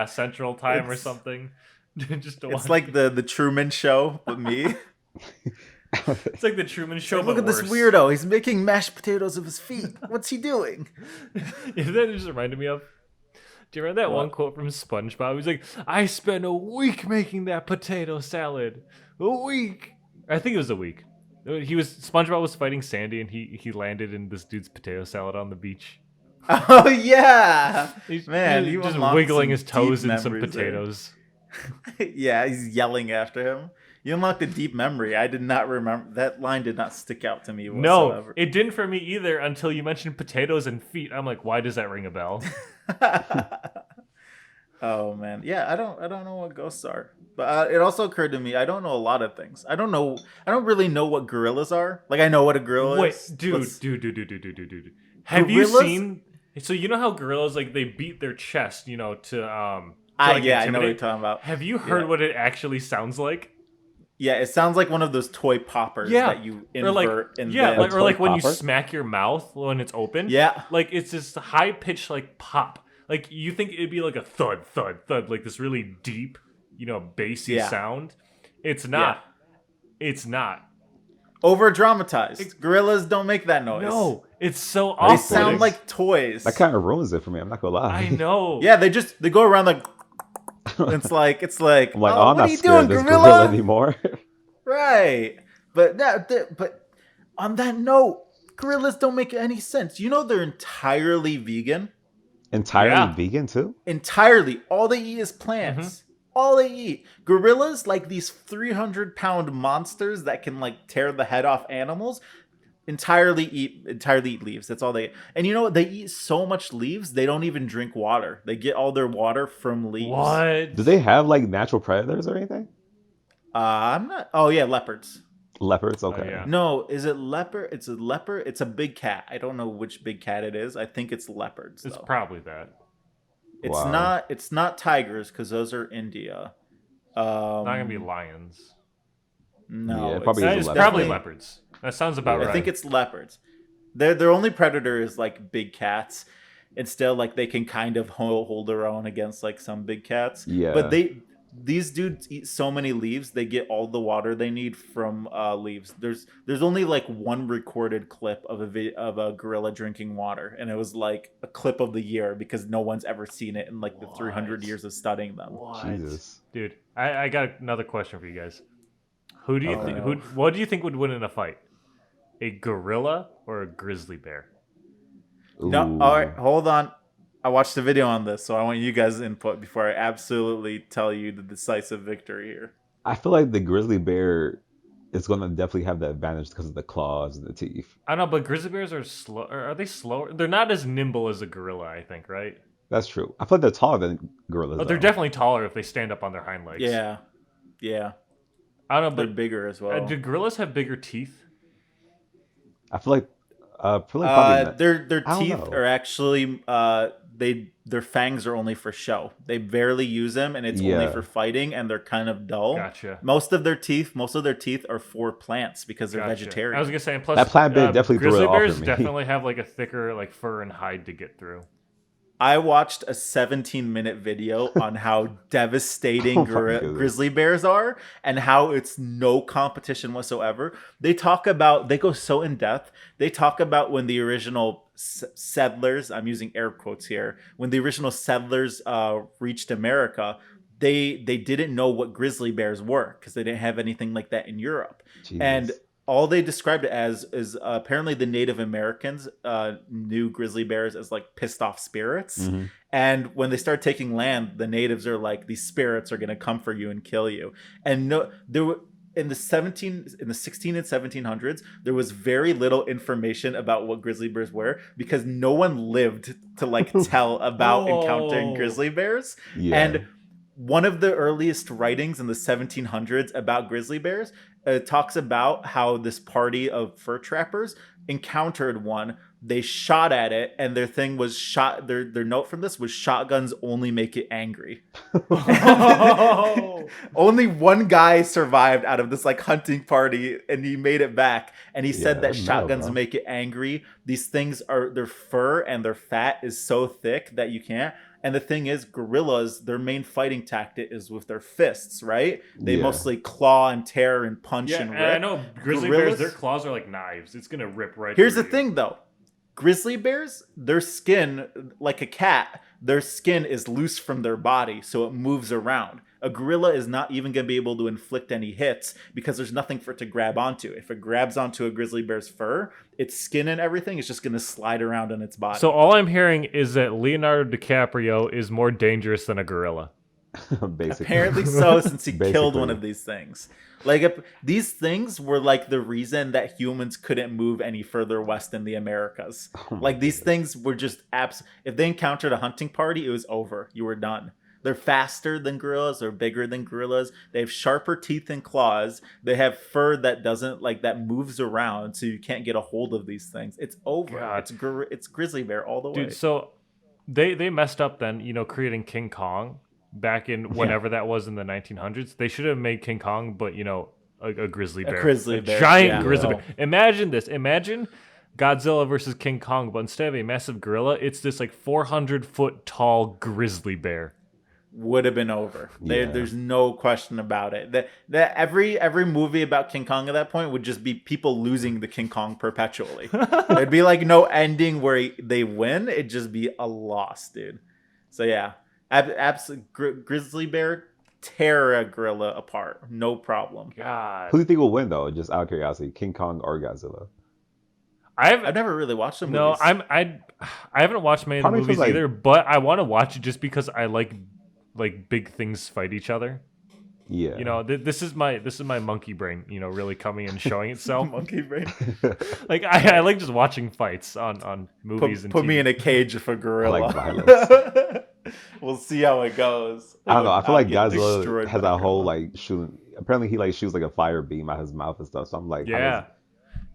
Central Time or It's- something. Just to It's watch. like the Truman Show, but me. It's like the Truman Show. Look but at this worse. weirdo. He's making mashed potatoes of his feet. What's he doing? You know, that just reminded me of. Do you remember that one What? quote from SpongeBob? He's like, "I spent a week making that potato salad. A week." I think it was a week. SpongeBob was fighting Sandy, and he landed in this dude's potato salad on the beach. Oh yeah, He's man, you just unlocked wiggling some his toes deep in some memories there. potatoes. Yeah, he's yelling after him. You unlocked a deep memory. I did not remember that line. Did not stick out to me No, whatsoever. it didn't for me either until you mentioned potatoes and feet. I'm like, why does that ring a bell? Oh man, yeah. I don't know what ghosts are, but it also occurred to me I don't know a lot of things. I don't really know what gorillas are. Like I know what a gorilla Wait, is. dude. Let's- Have you Gorillas? seen? So you know how gorillas like they beat their chest, to like, yeah, I know what you're intimidate? talking about. Have you heard Yeah. what it actually sounds like? Yeah, it sounds like one of those toy poppers Yeah. that you Or like, invert and yeah, then... like, or like toy when you popper? smack your mouth when it's open. Yeah. Like it's this high pitched like pop. Like you think it'd be like a thud, thud, thud, like this really deep, bassy Yeah. sound. It's not. It's not. Over dramatized. Gorillas don't make that noise. No, it's so They awful. sound like toys. That kind of ruins it for me. I'm not gonna lie. I know. Yeah, they go around like it's like I'm like, oh, I'm what not are you scared of doing, this gorilla? gorilla anymore. Right. But but on that note, gorillas don't make any sense. You know they're entirely vegan. Entirely Yeah. vegan too? Entirely. All they eat is plants. Mm-hmm. All they eat. Gorillas, like these 300-pound monsters that can like tear the head off animals, entirely eat leaves. That's all they eat. And you know what? They eat so much leaves, they don't even drink water. They get all their water from leaves. What? Do they have like natural predators or anything? I'm not. Oh yeah, leopards. Leopards? Okay. yeah. No, is it leopard? It's a leopard. It's a big cat. I don't know which big cat it is. I think it's leopards. It's Though. probably that. It's Wow. not. It's not tigers because those are India. Not gonna be lions. No, Yeah, it probably That is is a probably leopard. leopards. That sounds about Yeah. right. I think it's leopards. Their only predator is like big cats. And still, like they can kind of hold their own against like some big cats. Yeah. But these dudes eat so many leaves. They get all the water they need from leaves. There's only like one recorded clip of a gorilla drinking water, and it was like a clip of the year because no one's ever seen it in like the 300 What? years of studying them. What? Jesus. Dude, I got another question for you guys. Who do you Oh, think? no. What do you think would win in a fight? A gorilla or a grizzly bear? No, Ooh. all right, hold on. I watched a video on this, so I want you guys' input before I absolutely tell you the decisive victory here. I feel like the grizzly bear is gonna definitely have the advantage because of the claws and the teeth. I don't know, but grizzly bears are slow. Or are they slower? They're not as nimble as a gorilla, I think, right? That's true. I feel like they're taller than gorillas. But they're though. definitely taller if they stand up on their hind legs. Yeah, I don't know, they're but bigger as well. do gorillas have bigger teeth? I feel like probably not. Their I don't teeth know. are actually their fangs are only for show. They barely use them, and it's only Yeah. for fighting, and they're kind of dull. Gotcha. Most of their teeth are for plants because they're Gotcha. vegetarian. I was gonna say, and plus That plant bit definitely threw grizzly it off bears for me. definitely have like a thicker like fur and hide to get through. I watched a 17-minute video on how devastating Oh my goodness. grizzly bears are and how it's no competition whatsoever. They go so in depth. They talk about when the original settlers, I'm using air quotes here, when the original settlers reached America, they didn't know what grizzly bears were because they didn't have anything like that in Europe. Jesus. And all they described it as is apparently the Native Americans knew grizzly bears as like pissed off spirits. Mhm. And when they start taking land, the natives are like, these spirits are going to come for you and kill you. And no, there were in the 16 and 1700s, there was very little information about what grizzly bears were because no one lived to like tell about encountering Whoa. grizzly bears. Yeah. And one of the earliest writings in the 1700s about grizzly bears talks about how this party of fur trappers encountered one. They shot at it, and their thing was shot. Their note from this was shotguns only make it angry. Oh. Only one guy survived out of this like hunting party, and he made it back. And he said that that's metal, shotguns bro. make it angry. These things are their fur and their fat is so thick that you can't. And the thing is, gorillas, their main fighting tactic is with their fists, right? They Yeah. mostly claw and tear and punch Yeah, and rip. and I know grizzly Gorillas- bears, their claws are like knives. It's gonna rip right Here's through the you. thing, though. Grizzly bears, their skin, like a cat, their skin is loose from their body, so it moves around. A gorilla is not even going to be able to inflict any hits because there's nothing for it to grab onto. If it grabs onto a grizzly bear's fur, its skin and everything is just going to slide around in its body. So all I'm hearing is that Leonardo DiCaprio is more dangerous than a gorilla. Basically. Apparently so, since he killed one Basically. of these things. Like, if these things were like the reason that humans couldn't move any further west in the Americas. Oh my Like, these things were just if they encountered a hunting party, it was over. You were done. They're faster than gorillas. They're bigger than gorillas. They have sharper teeth and claws. They have fur that doesn't that moves around, so you can't get a hold of these things. It's over. God. It's grizzly bear all the way. Dude, so they messed up then, creating King Kong back in whenever that was in the 1900s. They should have made King Kong, but a grizzly bear, grizzly bear, giant yeah. grizzly Oh. bear. Imagine this. Imagine Godzilla versus King Kong, but instead of a massive gorilla, it's this 400-foot tall grizzly bear. Would have been over. Yeah. There's no question about it. That every movie about King Kong at that point would just be people losing the King Kong perpetually. There'd be no ending where they win. It'd just be a loss, dude. So yeah, absolute grizzly bear tear a gorilla apart, no problem. God, Who do you think will win though? Just out of curiosity, King Kong or Godzilla? I've never really watched the movies. No, I haven't watched many of the Part of me movies feels like- either, but I want to watch it just because I like big things fight each other. Yeah. This is my monkey brain, really coming and showing itself. Monkey brain. I like just watching fights on movies and Put TV. me in a cage with a gorilla. like violence. We'll see how it goes. I don't know. I feel like I'll get Godzilla destroyed has by a that whole gorilla. shooting. Apparently, he shoots a fire beam out his mouth and stuff. So I'm like, how Yeah. does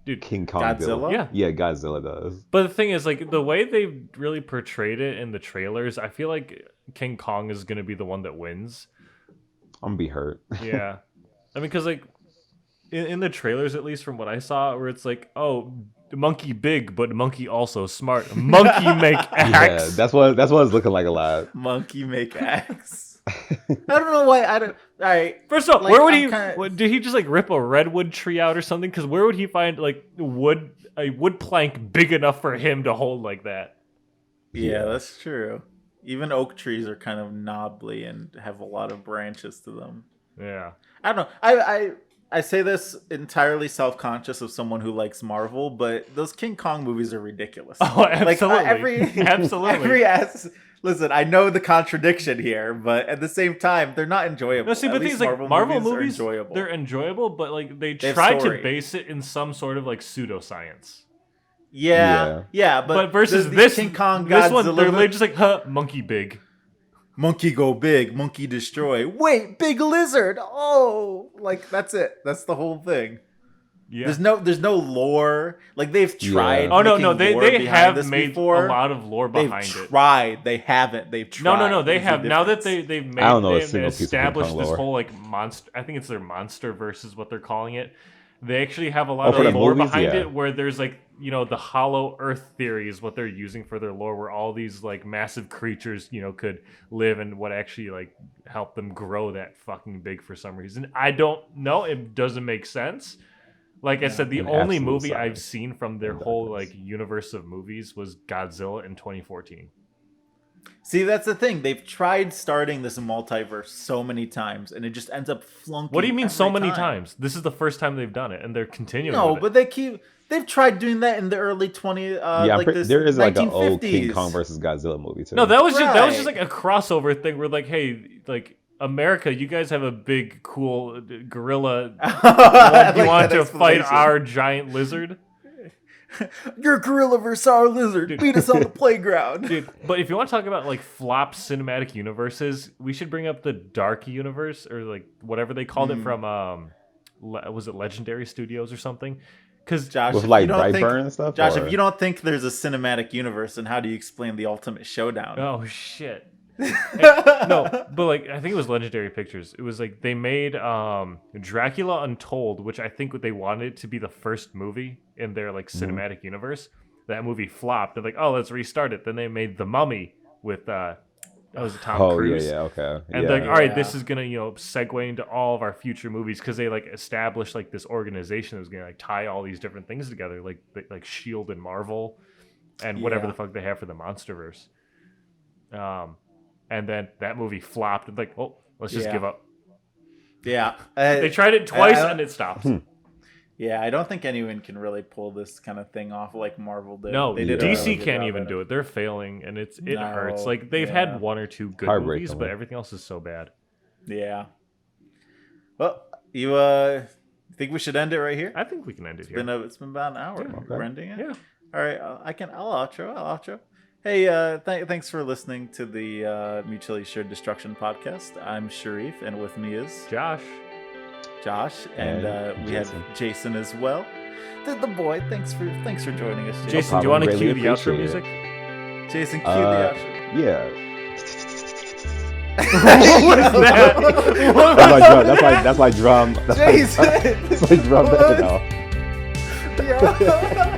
Dude, King Kong do it? Godzilla? Yeah. Yeah, Godzilla does. But the thing is, the way they really portrayed it in the trailers, I feel like King Kong is going to be the one that wins. I'm gonna be hurt. Yeah. I mean, because, in the trailers, at least from what I saw, where it's oh, monkey big, but monkey also smart. Monkey make Yeah, axe. that's what it's looking like a lot. Monkey make axe. I don't know why. I don't. All right. First of all, Like, where would I'm he? kinda- Did he just rip a redwood tree out or something? Because where would he find a wood plank big enough for him to hold like that? Yeah, that's true. Even oak trees are kind of knobbly and have a lot of branches to them. Yeah. I don't know. I say this entirely self-conscious of someone who likes Marvel, but those King Kong movies are ridiculous. Oh, absolutely. Absolutely. Listen, I know the contradiction here, but at the same time, they're not enjoyable. No, see, At but things least Marvel movies, are enjoyable. they're enjoyable, but they They have try to story. base it in some sort of pseudoscience. Yeah, but But versus the this King Kong, this one, Godzilla, they're literally just monkey big. monkey go big, monkey destroy. Wait, big lizard. Oh, that's it. That's the whole thing. Yeah. There's no lore. They've tried. Yeah. Oh no, making lore they behind have this made before. a lot of lore They've behind it. tried. They haven't. They've tried. No, they There's a have. Now that difference. they've made, I don't know a they've single piece of King established Kong this lore. whole monster. I think it's their monster versus what they're calling it. They actually have a lot for of the lore movies? behind Yeah. it, where there's the hollow Earth theory is what they're using for their lore, where all these massive creatures could live and what actually help them grow that fucking big for some reason. I don't know. It doesn't make sense. Like I said, the An only absolute movie I've size. seen from their And whole darkness. universe of movies was Godzilla in 2014. See, that's the thing. They've tried starting this multiverse so many times, and it just ends up flunking. What do you mean so every many time? times? This is the first time they've done it, and they're continuing. No, with but they've tried doing that in the early 20. There is an old 1950s. King Kong versus Godzilla movie too. no, that was just Right. a crossover thing where hey, America, you guys have a big cool gorilla. You want to fight our giant lizard, You're gorilla versus our lizard. Beat us on the playground. dude? But if you want to talk about flop cinematic universes, we should bring up the Dark universe or whatever they called it from was it Legendary Studios or something? Because Josh, With if like you don't think, Brightburn and stuff. Josh, or- if you don't think there's a cinematic universe, then how do you explain the Ultimate Showdown? oh shit. No, but like I think it was Legendary Pictures. It was like they made Dracula Untold, which I think they wanted to be the first movie in their like cinematic universe. That movie flopped. They're like, oh, let's restart it. Then they made The Mummy with that was Tom Oh Cruise. yeah, okay. And yeah. they're like, all right, Yeah. this is gonna segue into all of our future movies because they like established like this organization that was gonna like tie all these different things together, like Shield and Marvel, and whatever Yeah. the fuck they have for the MonsterVerse. And then that movie flopped. And like, oh, let's just Yeah. give up. Yeah, They tried it twice I- and it stopped. yeah. I don't think anyone can really pull this kind of thing off like Marvel did. No, They did a DC really good can't job even at do it. They're failing, and it No, hurts. Like they've yeah. had one or two good Heartbreaking. movies, but everything else is so bad. Yeah. Well, you think we should end it right here? I think we can end it here. It's been about an hour. Yeah. We're ending it. Yeah. All right. I'll outro. Hey, thanks for listening to the Mutually Assured Destruction podcast. I'm Sharif, and with me is Josh. and And we have Jason. Jason as well. The boy. Thanks for joining us, Jason. Jason, do you want to Greatly cue the outro appreciate music? Jason, cue the outro. Yeah. What is that? That's my drum. Jason! That's my drum. What? Yeah.